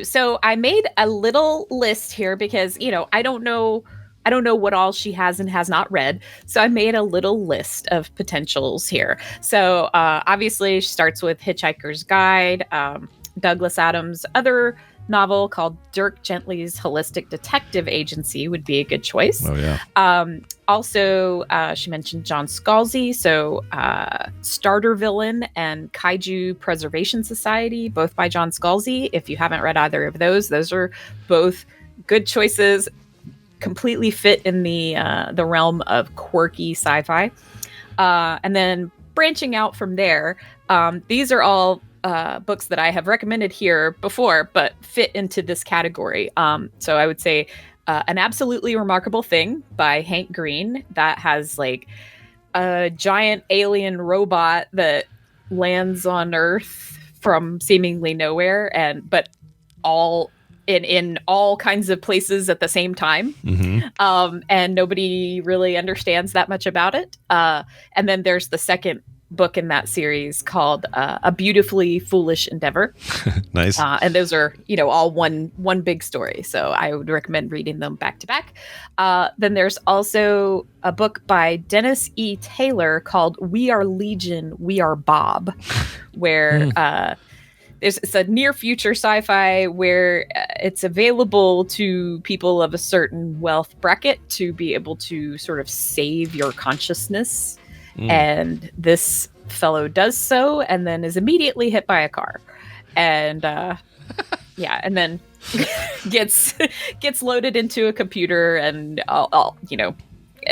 So I made a little list here because, I don't know what all she has and has not read. So I made a little list of potentials here. So obviously she starts with Hitchhiker's Guide, Douglas Adams' other novel called Dirk Gently's Holistic Detective Agency would be a good choice. Oh, yeah. Also, she mentioned John Scalzi. So Starter Villain and Kaiju Preservation Society, both by John Scalzi. If you haven't read either of those are both good choices. Completely fit in the realm of quirky sci-fi, and then branching out from there, these are all books that I have recommended here before, but fit into this category. So I would say An Absolutely Remarkable Thing by Hank Green, that has like a giant alien robot that lands on Earth from seemingly nowhere, but all in all kinds of places at the same time. And nobody really understands that much about it. And then there's the second book in that series called A Beautifully Foolish Endeavor. Nice. And those are, all one big story. So I would recommend reading them back to back. Then there's also a book by Dennis E. Taylor called We Are Legion, We Are Bob, where it's a near future sci-fi where it's available to people of a certain wealth bracket to be able to sort of save your consciousness. And this fellow does so and then is immediately hit by a car. And and then gets loaded into a computer and all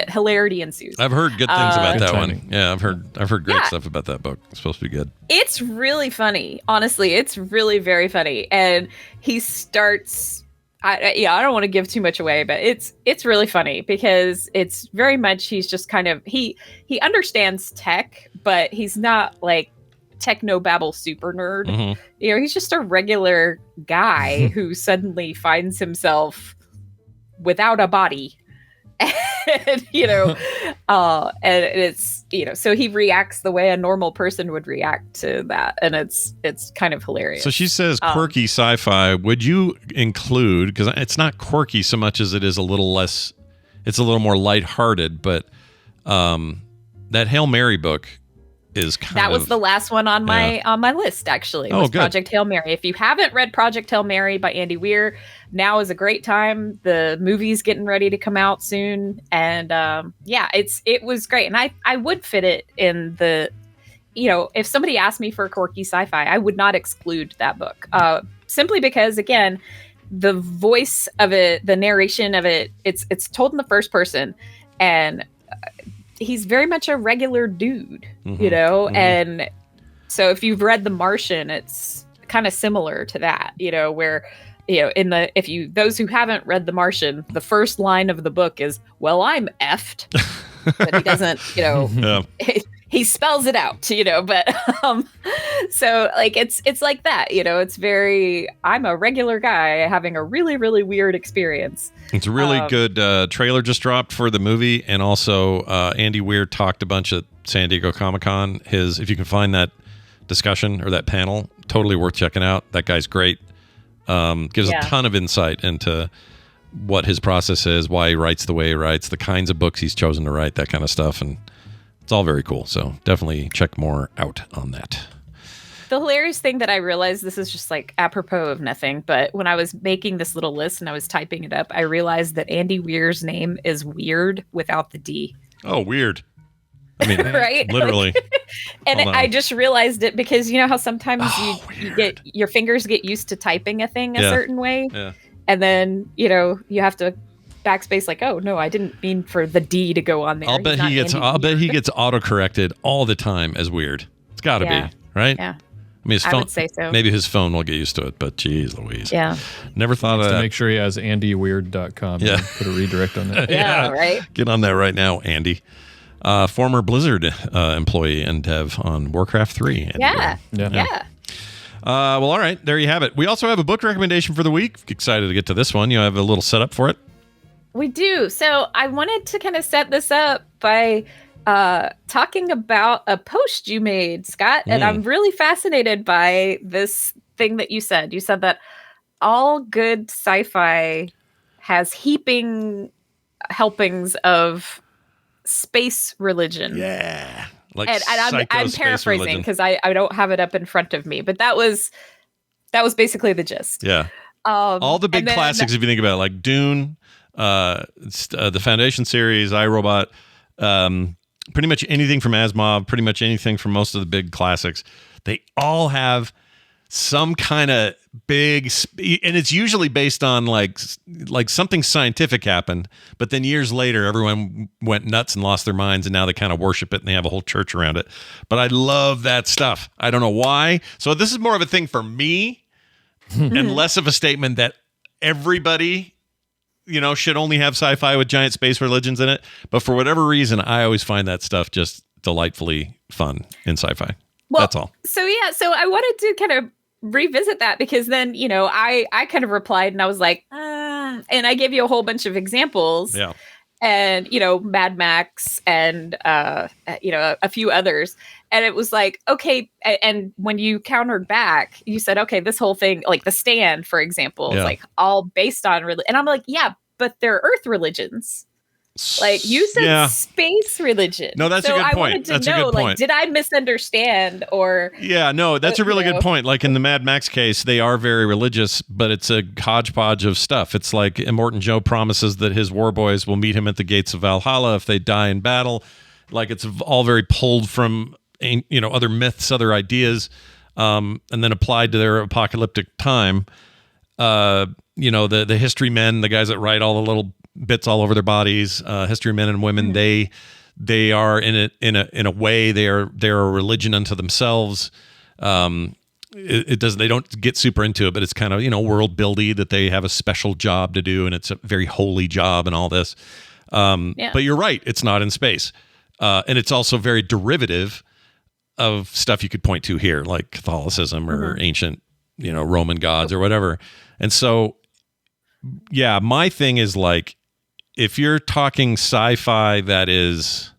hilarity ensues. I've heard good things about Good that timing. one. Yeah, I've heard great stuff about that book. It's supposed to be good. It's really funny. Honestly, it's really very funny. And he starts I don't want to give too much away, but it's really funny because it's very much he's just kind of he understands tech, but he's not like technobabble super nerd. He's just a regular guy who suddenly finds himself without a body. And and it's so he reacts the way a normal person would react to that, and it's kind of hilarious. So she says quirky sci-fi. Would you include, because it's not quirky so much as it is a little less, it's a little more lighthearted, but that Hail Mary book is that was the last one on my list, actually. Was Project Hail Mary. If you haven't read Project Hail Mary by Andy Weir, now is a great time. The movie's getting ready to come out soon, and it was great. And I would fit it in the, if somebody asked me for a quirky sci-fi, I would not exclude that book, simply because, again, the voice of it, the narration of it, it's told in the first person, and he's very much a regular dude, and so if you've read The Martian, it's kind of similar to that, where, those who haven't read The Martian, the first line of the book is, well, I'm effed, but he doesn't, he spells it out, but so like it's like that, it's very, I'm a regular guy having a really, really weird experience. It's a really good trailer just dropped for the movie, and also Andy Weir talked a bunch at San Diego Comic-Con. If you can find that discussion or that panel, totally worth checking out. That guy's great. Gives a ton of insight into what his process is, why he writes the way he writes, the kinds of books he's chosen to write, that kind of stuff, and it's all very cool. So definitely check more out on that. The hilarious thing that I realized, this is just like apropos of nothing, but when I was making this little list and I was typing it up, I realized that Andy Weir's name is Weird without the D. Oh, weird. I mean, right? Literally. And I just realized it because how sometimes you get your fingers get used to typing a thing a certain way. Yeah. And then, you have to backspace like, oh no, I didn't mean for the D to go on there. I'll bet he gets autocorrected all the time as weird. It's got to be, right? Yeah. I mean, his phone, I would say so. Maybe his phone will get used to it, but geez Louise. Yeah. Never thought of that. To make sure he has andyweird.com. Yeah. Put a redirect on that. Yeah, right. Get on that right now, Andy. Former Blizzard employee and dev on Warcraft 3. Andy Yeah. Weird. Well, all right. There you have it. We also have a book recommendation for the week. Excited to get to this one. You have a little setup for it? We do. So I wanted to kind of set this up by talking about a post you made, Scott, and I'm really fascinated by this thing that you said. You said that all good sci-fi has heaping helpings of space religion. Yeah. And I'm paraphrasing because I don't have it up in front of me, but that was basically the gist. Yeah. All the big classics, if you think about it, like Dune, the Foundation series, iRobot, pretty much anything from Asimov, pretty much anything from most of the big classics, they all have some kind of and it's usually based on like something scientific happened, but then years later everyone went nuts and lost their minds, and now they kind of worship it and they have a whole church around it. But I love that stuff. I don't know why. So this is more of a thing for me and less of a statement that everybody, should only have sci-fi with giant space religions in it. But for whatever reason, I always find that stuff just delightfully fun in sci-fi. Well, that's all. So I wanted to kind of revisit that, because then, I kind of replied and I was like, and I gave you a whole bunch of examples. Yeah. And, Mad Max and, a few others. And it was like, okay. And when you countered back, you said, okay, this whole thing, like The Stand, for example, is like all based on religion. And I'm like, yeah, but they're Earth religions. Like you said, space religion. No, that's a good point. That's a good point. Like, did I misunderstand or? Yeah, no, that's a really good point. Like in the Mad Max case, they are very religious, but it's a hodgepodge of stuff. It's like Immortan Joe promises that his war boys will meet him at the gates of Valhalla if they die in battle. Like it's all very pulled from other myths, other ideas, and then applied to their apocalyptic time. The history men, the guys that write all the little bits all over their bodies, history men and women, they are in a way they're a religion unto themselves. They don't get super into it, but it's kind of world buildy that they have a special job to do, and it's a very holy job and all this. But you're right, it's not in space, and it's also very derivative of stuff you could point to here, like Catholicism or ancient Roman gods or whatever. And so my thing is like, if you're talking sci-fi that is,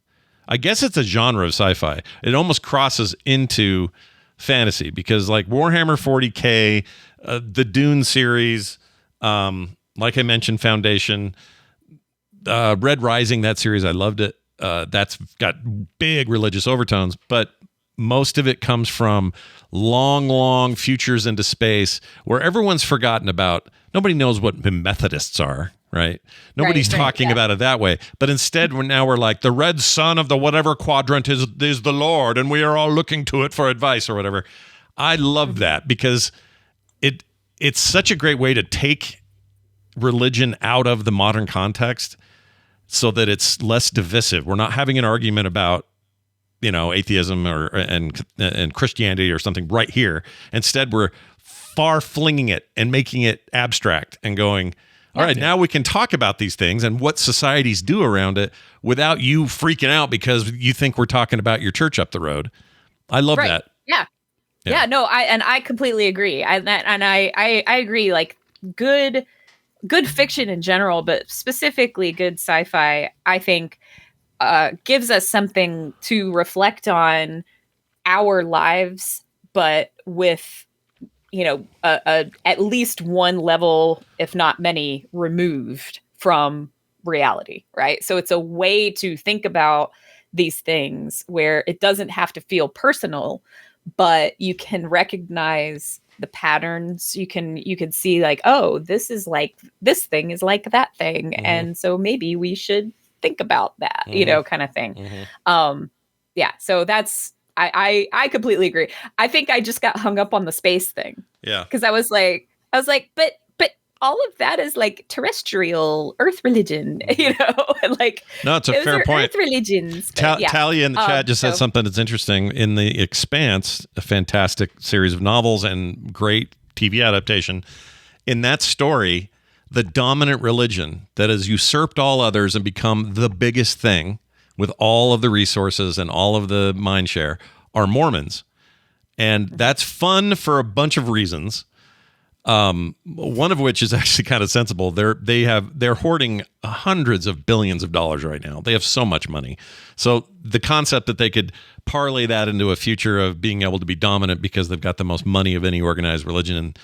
I guess it's a genre of sci-fi, it almost crosses into fantasy, because like Warhammer 40K, the Dune series, like I mentioned, Foundation, Red Rising, that series, I loved it. That's got big religious overtones, but most of it comes from long futures into space where everyone's forgotten about. Nobody knows what Methodists are. Right. Nobody's talking about it that way. But instead, we're like, the red sun of the whatever quadrant is the Lord, and we are all looking to it for advice or whatever. I love that, because it's such a great way to take religion out of the modern context so that it's less divisive. We're not having an argument about, atheism and Christianity or something right here. Instead, we're far flinging it and making it abstract and going, all right, now we can talk about these things and what societies do around it without you freaking out because you think we're talking about your church up the road. I love that. Yeah. No, I completely agree. I agree. Like good fiction in general, but specifically good sci-fi, I think, gives us something to reflect on our lives, but with at least one level, if not many, removed from reality, right? So it's a way to think about these things where it doesn't have to feel personal, but you can recognize the patterns. You can see like, oh, this thing is like that thing. Mm-hmm. And so maybe we should think about that, kind of thing. Mm-hmm. So that's, I completely agree. I think I just got hung up on the space thing. Yeah. Because I was like, but all of that is like terrestrial Earth religion, and like no, it's a fair point. Earth religions. Talia in the chat just said something that's interesting. In The Expanse, a fantastic series of novels and great TV adaptation, in that story, the dominant religion that has usurped all others and become the biggest thing with all of the resources and all of the mind share are Mormons. And that's fun for a bunch of reasons. One of which is actually kind of sensible. They're hoarding hundreds of billions of dollars right now. They have so much money. So the concept that they could parlay that into a future of being able to be dominant because they've got the most money of any organized religion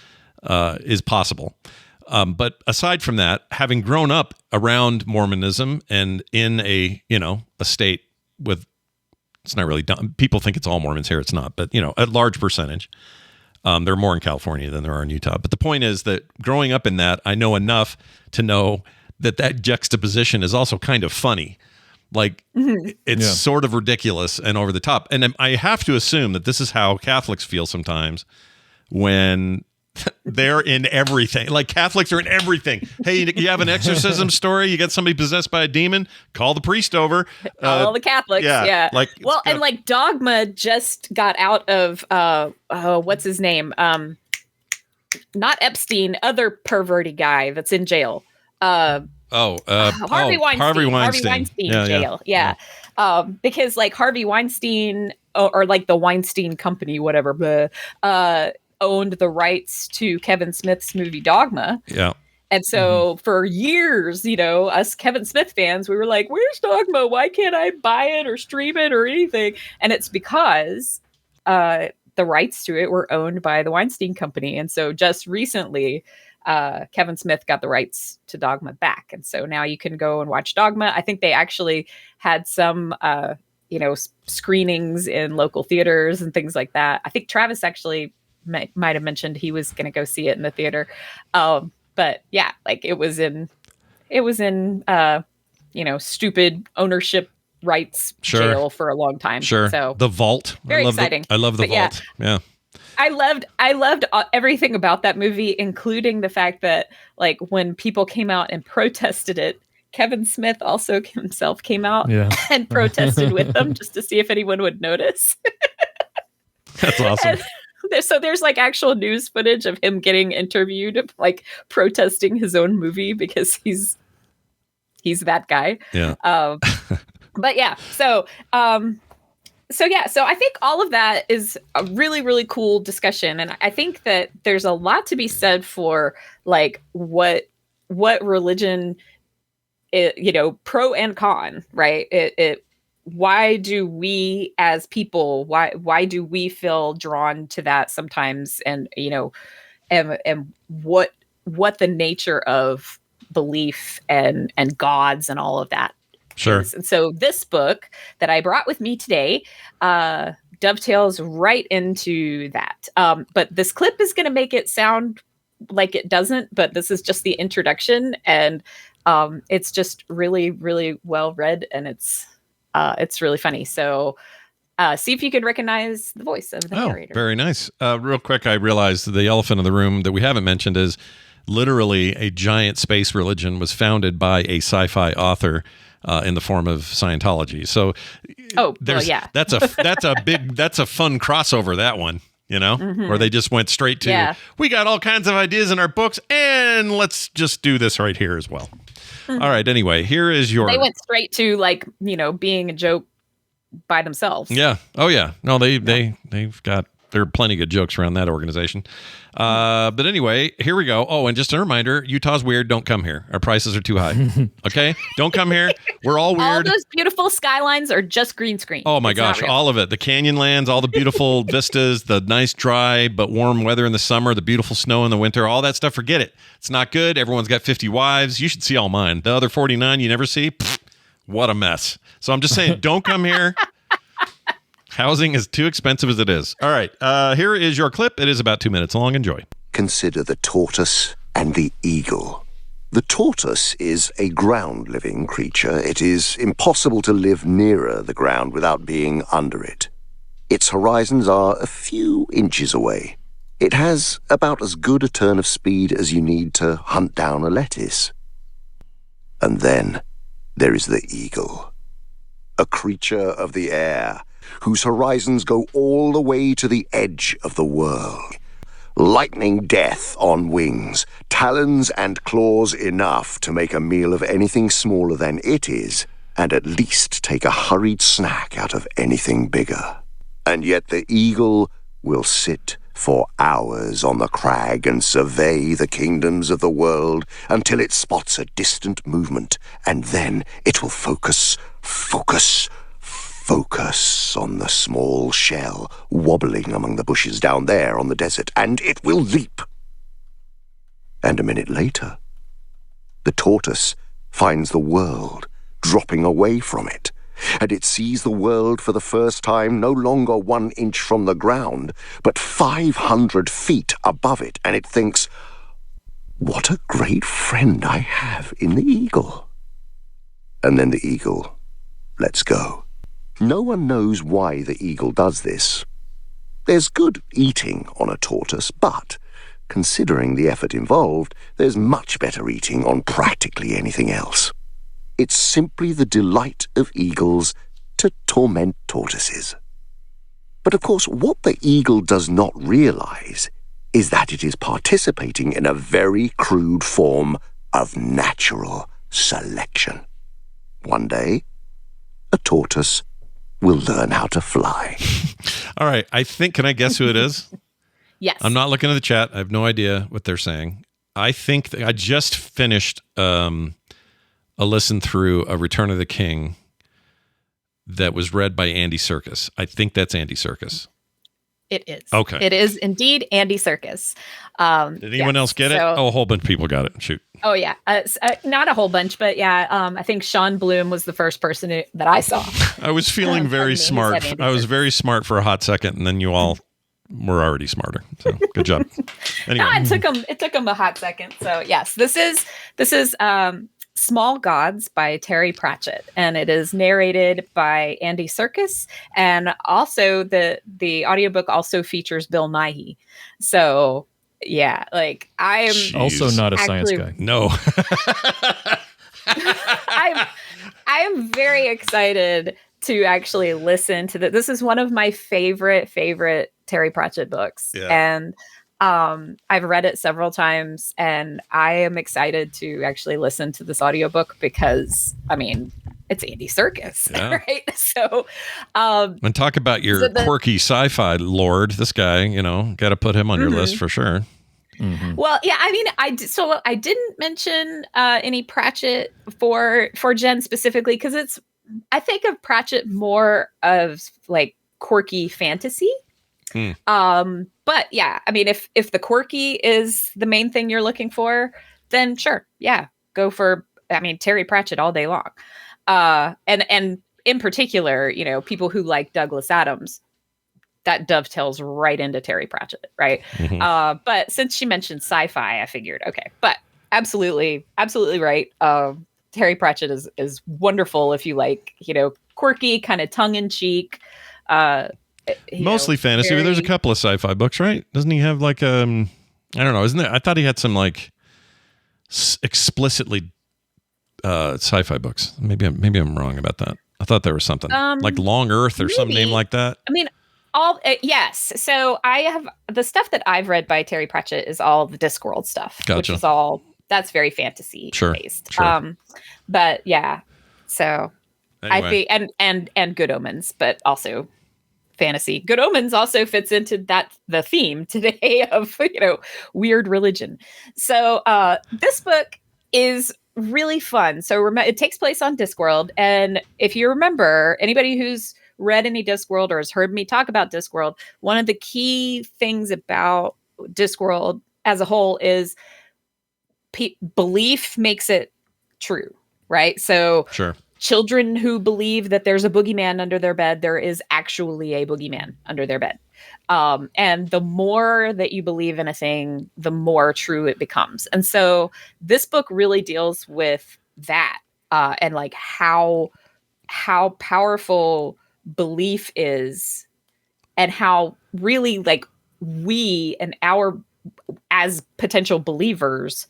is possible. But aside from that, having grown up around Mormonism and in a state with, it's not really dumb. People think it's all Mormons here. It's not, but a large percentage. There are more in California than there are in Utah. But the point is that growing up in that, I know enough to know that juxtaposition is also kind of funny. Like it's sort of ridiculous and over the top. And I have to assume that this is how Catholics feel sometimes when They're in everything. Like Catholics are in everything. Hey, you have an exorcism story? You got somebody possessed by a demon? Call the priest over. All the Catholics. Yeah. And like Dogma just got out of what's his name? Not Epstein, other perverty guy that's in jail. Harvey Weinstein. Harvey Weinstein jail. Yeah. Because like Harvey Weinstein or like the Weinstein Company, whatever, owned the rights to Kevin Smith's movie Dogma. Yeah. And so for years, us Kevin Smith fans, we were like, where's Dogma? Why can't I buy it or stream it or anything? And it's because the rights to it were owned by the Weinstein Company. And so just recently, Kevin Smith got the rights to Dogma back. And so now you can go and watch Dogma. I think they actually had some, screenings in local theaters and things like that. I think Travis actually might have mentioned he was going to go see it in the theater. But yeah, like it was in stupid ownership rights jail for a long time. Sure. So the vault. Very exciting. I love the vault. Yeah. I loved everything about that movie, including the fact that like when people came out and protested it, Kevin Smith also himself came out and protested with them just to see if anyone would notice. That's awesome. So there's like actual news footage of him getting interviewed, like protesting his own movie because he's that guy. Yeah. But yeah, so I think all of that is a really, really cool discussion. And I think that there's a lot to be said for like what religion, pro and con, right? Why do we as people, why do we feel drawn to that sometimes? And, and what the nature of belief and gods and all of that. Sure. And so this book that I brought with me today dovetails right into that. But this clip is going to make it sound like it doesn't, but this is just the introduction. And it's just really, really well read. And it's really funny. So see if you can recognize the voice of the narrator. Very nice. Real quick, I realized the elephant in the room that we haven't mentioned is literally a giant space religion was founded by a sci-fi author in the form of Scientology. So that's a fun crossover, that one, where they just went straight to, we got all kinds of ideas in our books and let's just do this right here as well. All right. Anyway, here is your, they went straight to like, being a joke by themselves. Yeah. Oh yeah. No, they've got, there are plenty of good jokes around that organization. But anyway, here we go. Oh, and just a reminder, Utah's weird. Don't come here. Our prices are too high. Okay? Don't come here. We're all weird. All those beautiful skylines are just green screen. Oh my gosh, all of it. The canyon lands, all the beautiful vistas, the nice dry but warm weather in the summer, the beautiful snow in the winter, all that stuff, forget it. It's not good. Everyone's got 50 wives. You should see all mine. The other 49 you never see. Pfft, what a mess. So I'm just saying, don't come here. Housing is too expensive as it is. All right. Here is your clip. It is about 2 minutes long. Enjoy. Consider the tortoise and the eagle. The tortoise is a ground-living creature. It is impossible to live nearer the ground without being under it. Its horizons are a few inches away. It has about as good a turn of speed as you need to hunt down a lettuce. And then there is the eagle, a creature of the air, whose horizons go all the way to the edge of the world. Lightning death on wings, talons and claws enough to make a meal of anything smaller than it is, and at least take a hurried snack out of anything bigger. And yet the eagle will sit for hours on the crag and survey the kingdoms of the world until it spots a distant movement, and then it will focus on the small shell wobbling among the bushes down there on the desert, and it will leap. And a minute later, the tortoise finds the world dropping away from it, and it sees the world for the first time no longer 1 inch from the ground, but 500 feet above it, and it thinks, what a great friend I have in the eagle. And then the eagle lets go. No one knows why the eagle does this. There's good eating on a tortoise, but considering the effort involved, there's much better eating on practically anything else. It's simply the delight of eagles to torment tortoises. But of course, what the eagle does not realize is that it is participating in a very crude form of natural selection. One day, a tortoise will learn how to fly. All right. Can I guess who it is? Yes. I'm not looking at the chat. I have no idea what they're saying. I think I just finished a listen through a Return of the King that was read by Andy Serkis. I think that's Andy Serkis. It is. Okay. It is indeed Andy Serkis. Did anyone else get it? Oh, a whole bunch of people got it. Shoot. Oh, yeah. Not a whole bunch, but yeah. I think Sean Bloom was the first person that I saw. I was feeling very smart. I was very smart for a hot second, and then you all were already smarter. So good job. Anyway. No, it took him a hot second. So yes, this is Small Gods by Terry Pratchett, and it is narrated by Andy Serkis, and also the audiobook also features Bill Nighy. So yeah, like I'm also not a science guy. No. I'm very excited to actually listen to that. This is one of my favorite Terry Pratchett books. Yeah. And I've read it several times, and I am excited to actually listen to this audiobook because, I mean, it's Andy Serkis, Yeah. right? So, and talk about your quirky sci-fi lord. This guy, got to put him on your list for sure. Mm-hmm. Well, yeah, I mean, I didn't mention any Pratchett for Jen specifically because I think of Pratchett more of like quirky fantasy. But yeah, I mean, if the quirky is the main thing you're looking for, then sure, yeah, go for, I mean, Terry Pratchett all day long. And in particular, people who like Douglas Adams, that dovetails right into Terry Pratchett, right? Mm-hmm. But since she mentioned sci-fi, I figured, okay, but absolutely right. Terry Pratchett is wonderful if you like, quirky, kind of tongue-in-cheek, mostly fantasy, but there's a couple of sci-fi books, right? Doesn't he have like I don't know, isn't there? I thought he had some like explicitly sci-fi books. Maybe I'm wrong about that. I thought there was something like Long Earth or some name like that. I mean, yes. So I have the stuff that I've read by Terry Pratchett is all the Discworld stuff, Gotcha. which is that's very fantasy based. Sure. But yeah, so anyway. I think and Good Omens, but also fantasy. Good Omens also fits into the theme today of weird religion. So this book is really fun. So it takes place on Discworld, and if you remember, anybody who's read any Discworld or has heard me talk about Discworld, one of the key things about Discworld as a whole is belief makes it true, right? So sure. Children who believe that there's a boogeyman under their bed, there is actually a boogeyman under their bed. And the more that you believe in a thing, the more true it becomes. And so this book really deals with that and like how powerful belief is, and how really like we and as potential believers,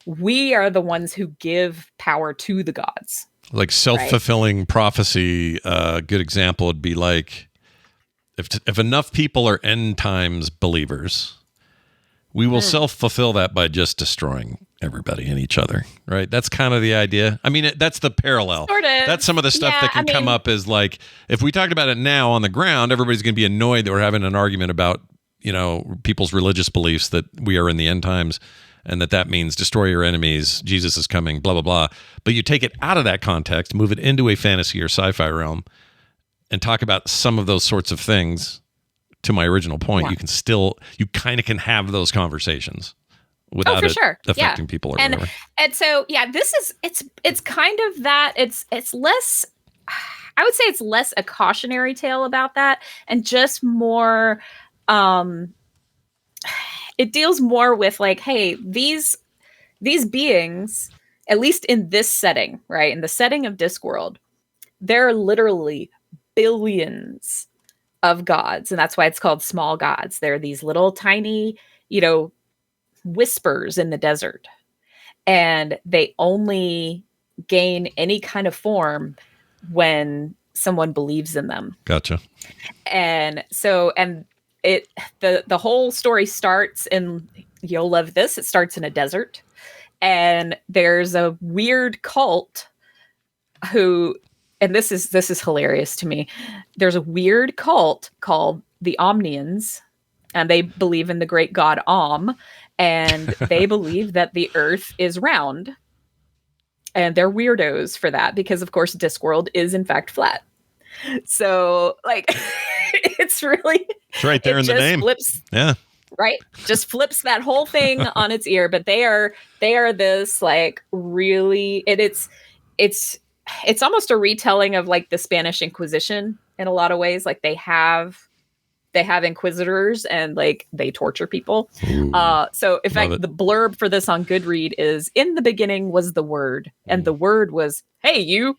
we are the ones who give power to the gods. Like self-fulfilling prophecy. A good example would be like if enough people are end times believers, we will self-fulfill that by just destroying everybody and each other, right? That's kind of the idea. I mean, that's the parallel. Sort of. That's some of the stuff that can come up is like, if we talked about it now on the ground, everybody's going to be annoyed that we're having an argument about, people's religious beliefs that we are in the end times. And that means destroy your enemies, Jesus is coming, blah, blah, blah. But you take it out of that context, move it into a fantasy or sci-fi realm, and talk about some of those sorts of things. To my original point, you kind of can have those conversations without affecting people or whatever. And so, yeah, this is, it's kind of that, it's less, I would say it's less a cautionary tale about that, and just more, it deals more with like, hey, these beings, at least in this setting, right? In the setting of Discworld, there are literally billions of gods. And that's why it's called small gods. They're these little tiny, whispers in the desert, and they only gain any kind of form when someone believes in them. Gotcha. And so, the whole story starts in, you'll love this, it starts in a desert, and there's a weird cult who, and this is hilarious to me. There's a weird cult called the Omnians, and they believe in the great god Om, and they believe that the earth is round. And they're weirdos for that because, of course, Discworld is in fact flat. So, like, it's right there in the name. Flips, yeah. Right? Just flips that whole thing on its ear. But they are this, like, really, it's almost a retelling of, like, the Spanish Inquisition in a lot of ways. Like, they have inquisitors, and, like, they torture people. So in fact, the blurb for this on Goodread is, in the beginning was the word, and the word was, hey, you.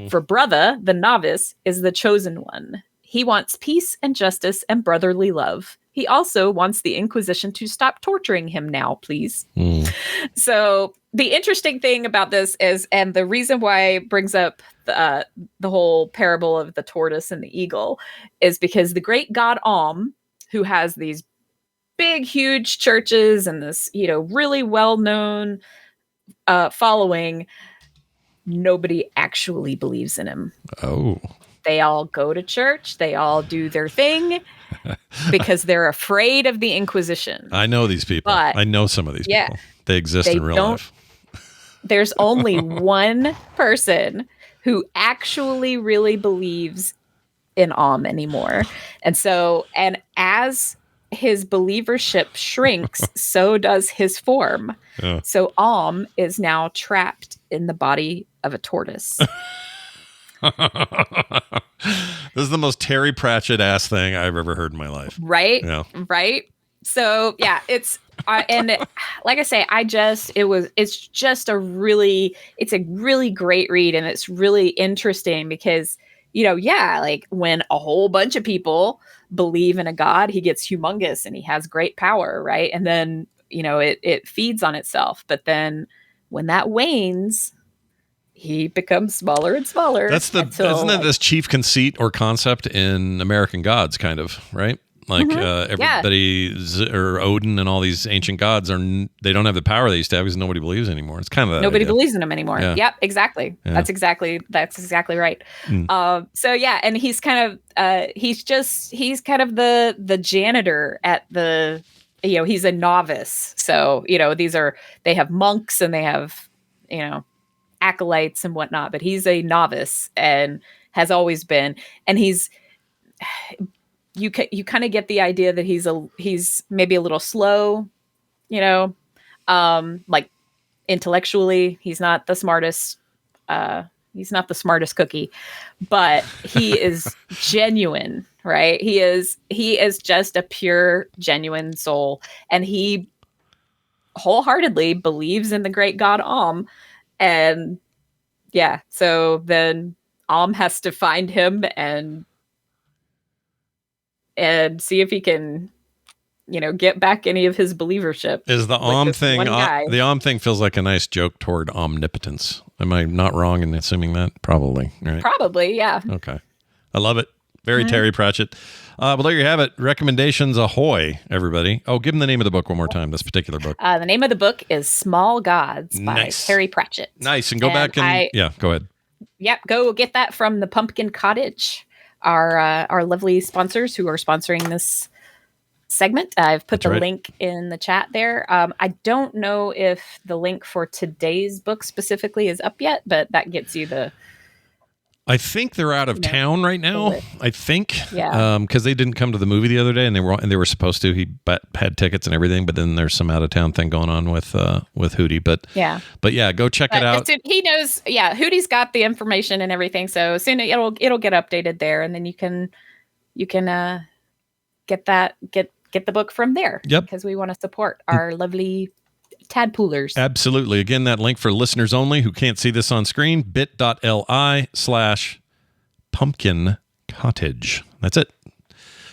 For brother, the novice, is the chosen one. He wants peace and justice and brotherly love. He also wants the Inquisition to stop torturing him now, please. So the interesting thing about this is, and the reason why it brings up the whole parable of the tortoise and the eagle, is because the great god Om, who has these big, huge churches and this, really well-known following, nobody actually believes in him. Oh. They all go to church. They all do their thing because they're afraid of the Inquisition. I know these people. But, I know some of these people. They exist in real life. There's only one person who actually really believes in Om anymore. And as his believership shrinks, so does his form. Yeah. So Om is now trapped in the body of a tortoise. This is the most Terry Pratchett ass thing I've ever heard in my life. Right? Yeah. Right? So yeah, it's and like I say, it's just a really great read, and it's really interesting because, like, when a whole bunch of people believe in a god, he gets humongous and he has great power, right? And then, it feeds on itself. But then when that wanes, he becomes smaller and smaller. Isn't that this chief conceit or concept in American Gods, kind of, right? Like everybody, or Odin and all these ancient gods they don't have the power they used to have because nobody believes anymore. It's kind of that nobody idea. believes in them anymore. Yeah. Yep, exactly. Yeah. That's exactly right. So yeah, and he's kind of he's kind of the janitor at the, he's a novice. So they have monks and they have acolytes and whatnot, but he's a novice and has always been, and you kind of get the idea that he's maybe a little slow, like intellectually, he's not the smartest cookie, but he is genuine, right? He is just a pure, genuine soul, and he wholeheartedly believes in the great god Om. And yeah, so then Om has to find him and see if he can, get back any of his believership. Is the Om thing, the Om thing feels like a nice joke toward omnipotence. Am I not wrong in assuming that? Probably, right? Probably, yeah. Okay. I love it. Very Terry Pratchett. Well, there you have it. Recommendations ahoy, everybody. Oh, give them the name of the book one more time, this particular book. The name of the book is Small Gods by Terry Pratchett. Nice. And go back and go ahead. Yep, go get that from the Pumpkin Cottage, our lovely sponsors who are sponsoring this segment. I've put the link in the chat there. I don't know if the link for today's book specifically is up yet, but that gets you the... I think they're out of town right now. I think, yeah, because they didn't come to the movie the other day, and they were supposed to. He had tickets and everything, but then there's some out of town thing going on with Hootie. But yeah, go check it out. He knows. Yeah, Hootie's got the information and everything, so soon it'll get updated there, and then you can get the book from there. Yep, because we want to support our lovely tadpoolers. Absolutely. Again, that link for listeners only who can't see this on screen, bit.li/pumpkin cottage. That's it.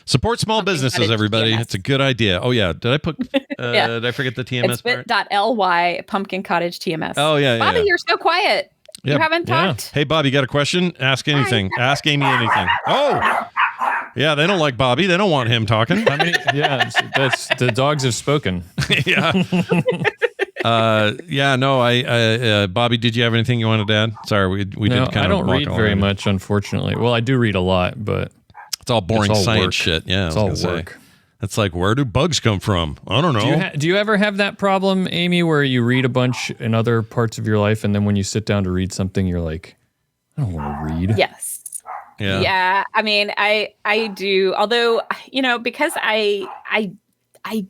Support small businesses, everybody. TMS. It's a good idea. Oh yeah. Did I put Did I forget the TMS It's part? bit.ly Pumpkin Cottage TMS. Oh, yeah, Bobby, yeah. you're so quiet. Yeah, You haven't yeah. talked. Hey, Bobby, got a question? Ask anything. Ask Amy anything. Oh, yeah, they don't like Bobby. They don't want him talking. How many? Yeah, that's the dogs have spoken. Yeah. No, Bobby, did you have anything you wanted to add? Sorry, we No, did kind I of don't walk read all very around it. much, unfortunately. Well, I do read a lot, but It's all boring It's all science work. shit. Yeah, it's I all was gonna work. say. It's like, where do bugs come from? I don't know. Do you ever have that problem, Amy, where you read a bunch in other parts of your life, and then when you sit down to read something, you're like, I don't want to read. Yes. Yeah. Yeah. I mean, I do. Although, because I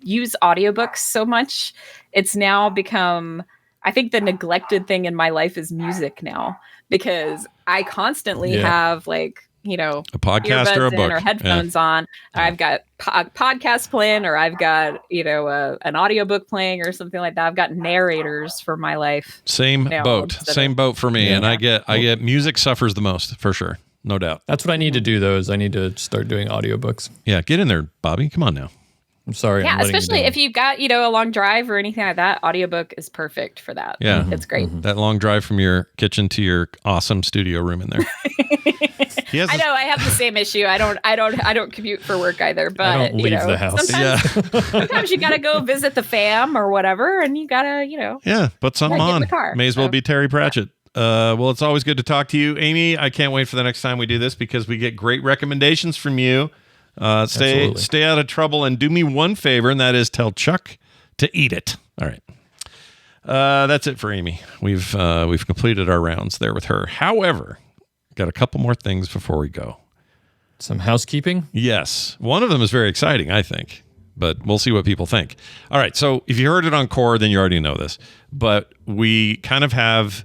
use audiobooks so much, it's now become, I think the neglected thing in my life is music now, because I constantly have like, a podcast or a earbuds book in or headphones on. I've got podcast playing, or I've got an audiobook playing or something like that. I've got narrators for my life. Same now boat. instead Same of- boat for me. Yeah. And I get music suffers the most, for sure. No doubt. That's what I need to do, though, is I need to start doing audiobooks. Yeah, get in there, Bobby. Come on now. I'm sorry. Yeah, I'm letting you especially down. if you've got, a long drive or anything like that, audiobook is perfect for that. Yeah. It's great. That long drive from your kitchen to your awesome studio room in there. He has I know I have the same issue. I don't commute for work either, but I don't leave the house. sometimes you gotta go visit the fam or whatever, and you gotta, Yeah, put something get in on. the car, May as well so. be Terry Pratchett. Well, it's always good to talk to you, Amy. I can't wait for the next time we do this because we get great recommendations from you. Stay out of trouble and do me one favor, and that is tell Chuck to eat it. All right. That's it for Amy. We've completed our rounds there with her. However, got a couple more things before we go. Some housekeeping? Yes. One of them is very exciting, I think, but we'll see what people think. All right. So if you heard it on Core, then you already know this, but we kind of have.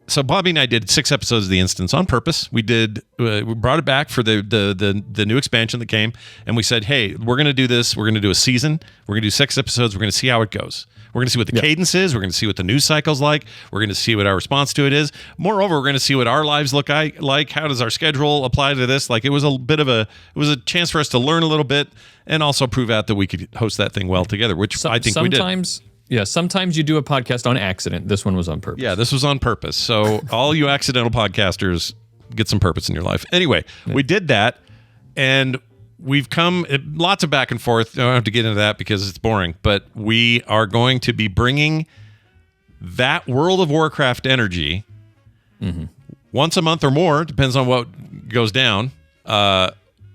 So Bobby and I did 6 episodes of The Instance on purpose. We brought it back for the new expansion that came, and we said, hey, we're going to do this. We're going to do a season. We're going to do 6 episodes. We're going to see how it goes. We're going to see what the cadence is. We're going to see what the news cycle's like. We're going to see what our response to it is. Moreover, we're going to see what our lives look like. How does our schedule apply to this? Like, it was a chance for us to learn a little bit and also prove out that we could host that thing well together, which I think we did. Yeah, sometimes you do a podcast on accident. This one was on purpose. Yeah, this was on purpose. So all you accidental podcasters, get some purpose in your life. Anyway, we did that, and we've come lots of back and forth. I don't have to get into that because it's boring, but we are going to be bringing that World of Warcraft energy once a month or more, depends on what goes down,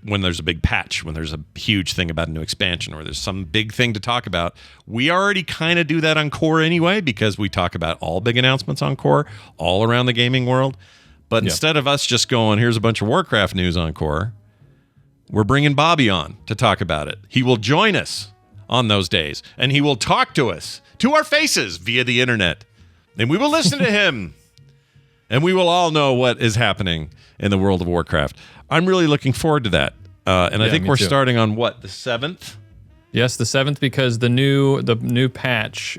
when there's a big patch, when there's a huge thing about a new expansion, or there's some big thing to talk about. We already kind of do that on Core anyway, because we talk about all big announcements on Core all around the gaming world. But instead of us just going, here's a bunch of Warcraft news on Core, we're bringing Bobby on to talk about it. He will join us on those days, and he will talk to us, to our faces, via the internet. And we will listen to him. And we will all know what is happening in the World of Warcraft. I'm really looking forward to that. And I think we're starting on what, the 7th? Yes, the 7th, because the new patch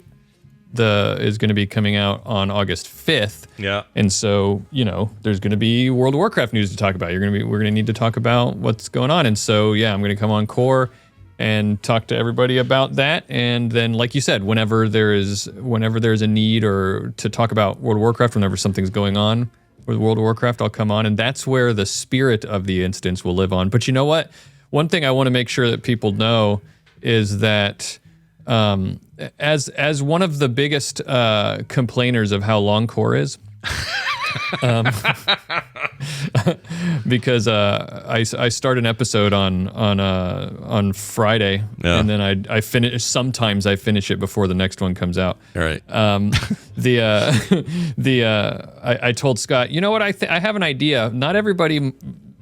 is going to be coming out on August 5th. Yeah. And so, there's going to be World of Warcraft news to talk about. We're going to need to talk about what's going on. And so, yeah, I'm going to come on Core and talk to everybody about that. And then, like you said, whenever there's a need or to talk about World of Warcraft, whenever something's going on with World of Warcraft, I'll come on, and that's where the spirit of the instance will live on. But you know what? One thing I want to make sure that people know is that as one of the biggest complainers of how long Core is, because I start an episode on Friday, and then I finish. Sometimes I finish it before the next one comes out. All right. I told Scott, you know what? I have an idea. Not everybody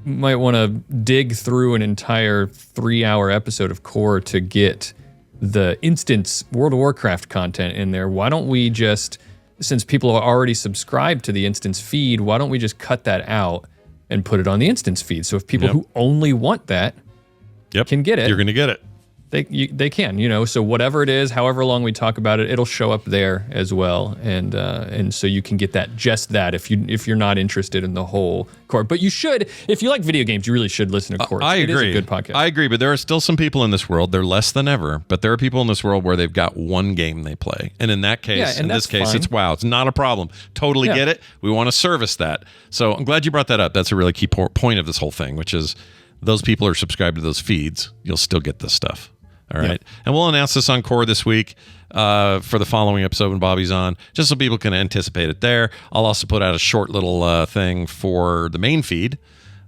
might want to dig through an entire 3-hour episode of Core to get the instance World of Warcraft content in there. Why don't we just, since people are already subscribed to the instance feed, why don't we just cut that out and put it on the instance feed? So if people who only want that can get it. You're going to get it. They can, so whatever it is, however long we talk about it, it'll show up there as well, and so you can get that if you're not interested in the whole core. But you should, if you like video games, you really should listen to Core. I agree. It is a good podcast. I agree, but there are still some people in this world. They're less than ever, but there are people in this world where they've got one game they play, and in that case, in this case, it's WoW. It's not a problem. Totally get it. We want to service that. So I'm glad you brought that up. That's a really key point of this whole thing, which is those people are subscribed to those feeds. You'll still get this stuff. All right. And we'll announce this on Core this week for the following episode when Bobby's on, just so people can anticipate it there. I'll also put out a short little thing for the main feed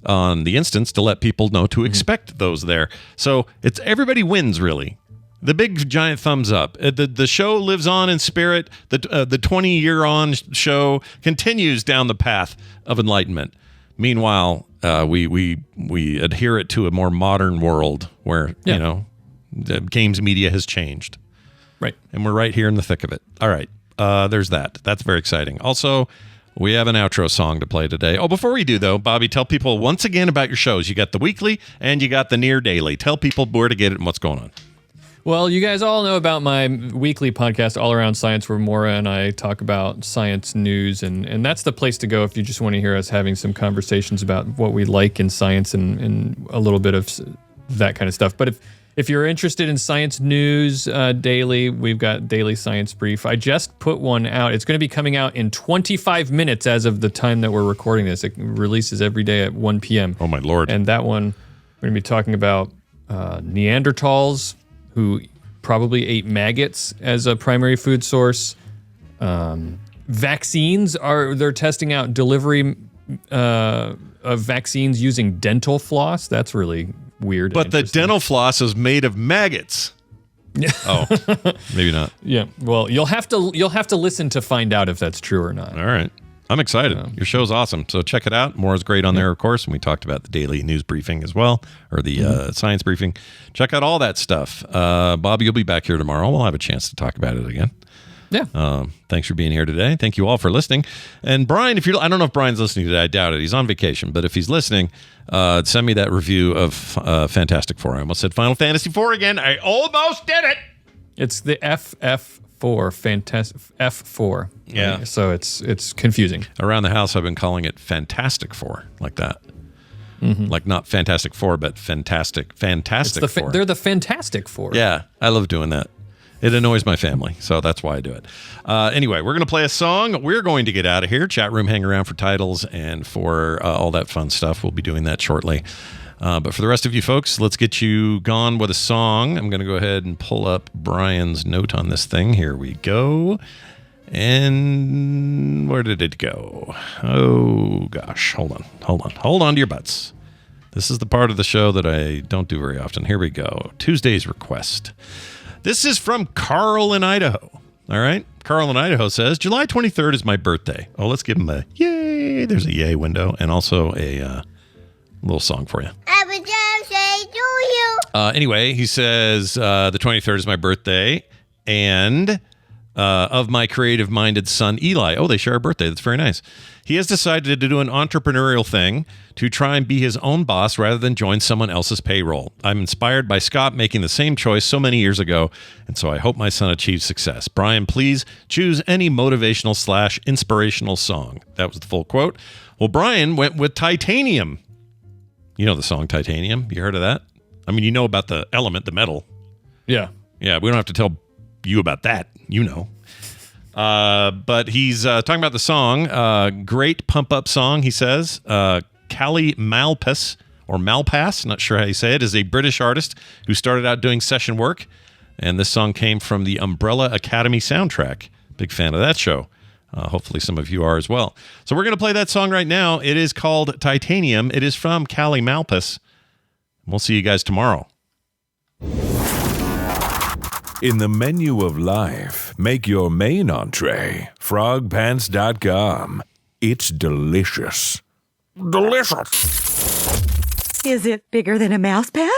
on the instance to let people know to expect those there. So it's everybody wins, really. The big giant thumbs up. The show lives on in spirit. The 20-year-on show continues down the path of enlightenment. Meanwhile, we adhere it to a more modern world where, the games media has changed. Right. And we're right here in the thick of it. All right. There's that. That's very exciting. Also, we have an outro song to play today. Oh, before we do, though, Bobby, tell people once again about your shows. You got the weekly and you got the near daily. Tell people where to get it and what's going on. Well, you guys all know about my weekly podcast, All Around Science, where Maura and I talk about science news, and that's the place to go if you just want to hear us having some conversations about what we like in science and a little bit of that kind of stuff. But if you're interested in science news daily, we've got Daily Science Brief. I just put one out. It's going to be coming out in 25 minutes as of the time that we're recording this. It releases every day at 1 p.m. Oh, my Lord. And that one, we're going to be talking about Neanderthals who probably ate maggots as a primary food source. Vaccines they're testing out delivery of vaccines using dental floss. That's really weird. But the dental floss is made of maggots. Oh, maybe not. Yeah. Well, you'll have to listen to find out if that's true or not. All right. I'm excited. Your show's awesome. So check it out. Maura's great on there, of course. And we talked about the daily news briefing as well, or the science briefing. Check out all that stuff. Bobby, you'll be back here tomorrow. We'll have a chance to talk about it again. Yeah. Thanks for being here today. Thank you all for listening. And Brian, I don't know if Brian's listening today. I doubt it. He's on vacation. But if he's listening, send me that review of Fantastic Four. I almost said Final Fantasy IV again. I almost did it. It's the FF4, F4. Yeah. Right? So it's confusing. Around the house, I've been calling it Fantastic Four, like that. Like not Fantastic Four, but Fantastic Four. They're the Fantastic Four. Yeah, I love doing that. It annoys my family, so that's why I do it. Anyway, we're going to play a song. We're going to get out of here. Chat room, hang around for titles and for all that fun stuff. We'll be doing that shortly. But for the rest of you folks, let's get you gone with a song. I'm going to go ahead and pull up Brian's note on this thing. Here we go. And where did it go? Oh, gosh. Hold on. Hold on to your butts. This is the part of the show that I don't do very often. Here we go. Tuesday's request. This is from Carl in Idaho. All right. Carl in Idaho says, July 23rd is my birthday. Oh, let's give him a yay. There's a yay window and also a little song for you. Happy birthday to you. Anyway, he says the 23rd is my birthday and of my creative-minded son, Eli. Oh, they share a birthday. That's very nice. He has decided to do an entrepreneurial thing to try and be his own boss rather than join someone else's payroll. I'm inspired by Scott making the same choice so many years ago, and so I hope my son achieves success. Brian, please choose any motivational/inspirational song. That was the full quote. Well, Brian went with Titanium. You know the song Titanium? You heard of that? I mean, you know about the element, the metal. Yeah. Yeah, we don't have to tell you about that. You know. But he's talking about the song. Great pump-up song, he says. Callie Malpass, or Malpass, not sure how you say it, is a British artist who started out doing session work. And this song came from the Umbrella Academy soundtrack. Big fan of that show. Hopefully some of you are as well. So we're going to play that song right now. It is called Titanium. It is from Callie Malpass. We'll see you guys tomorrow. In the menu of life, make your main entree frogpants.com. It's delicious. Delicious. Is it bigger than a mouse pad?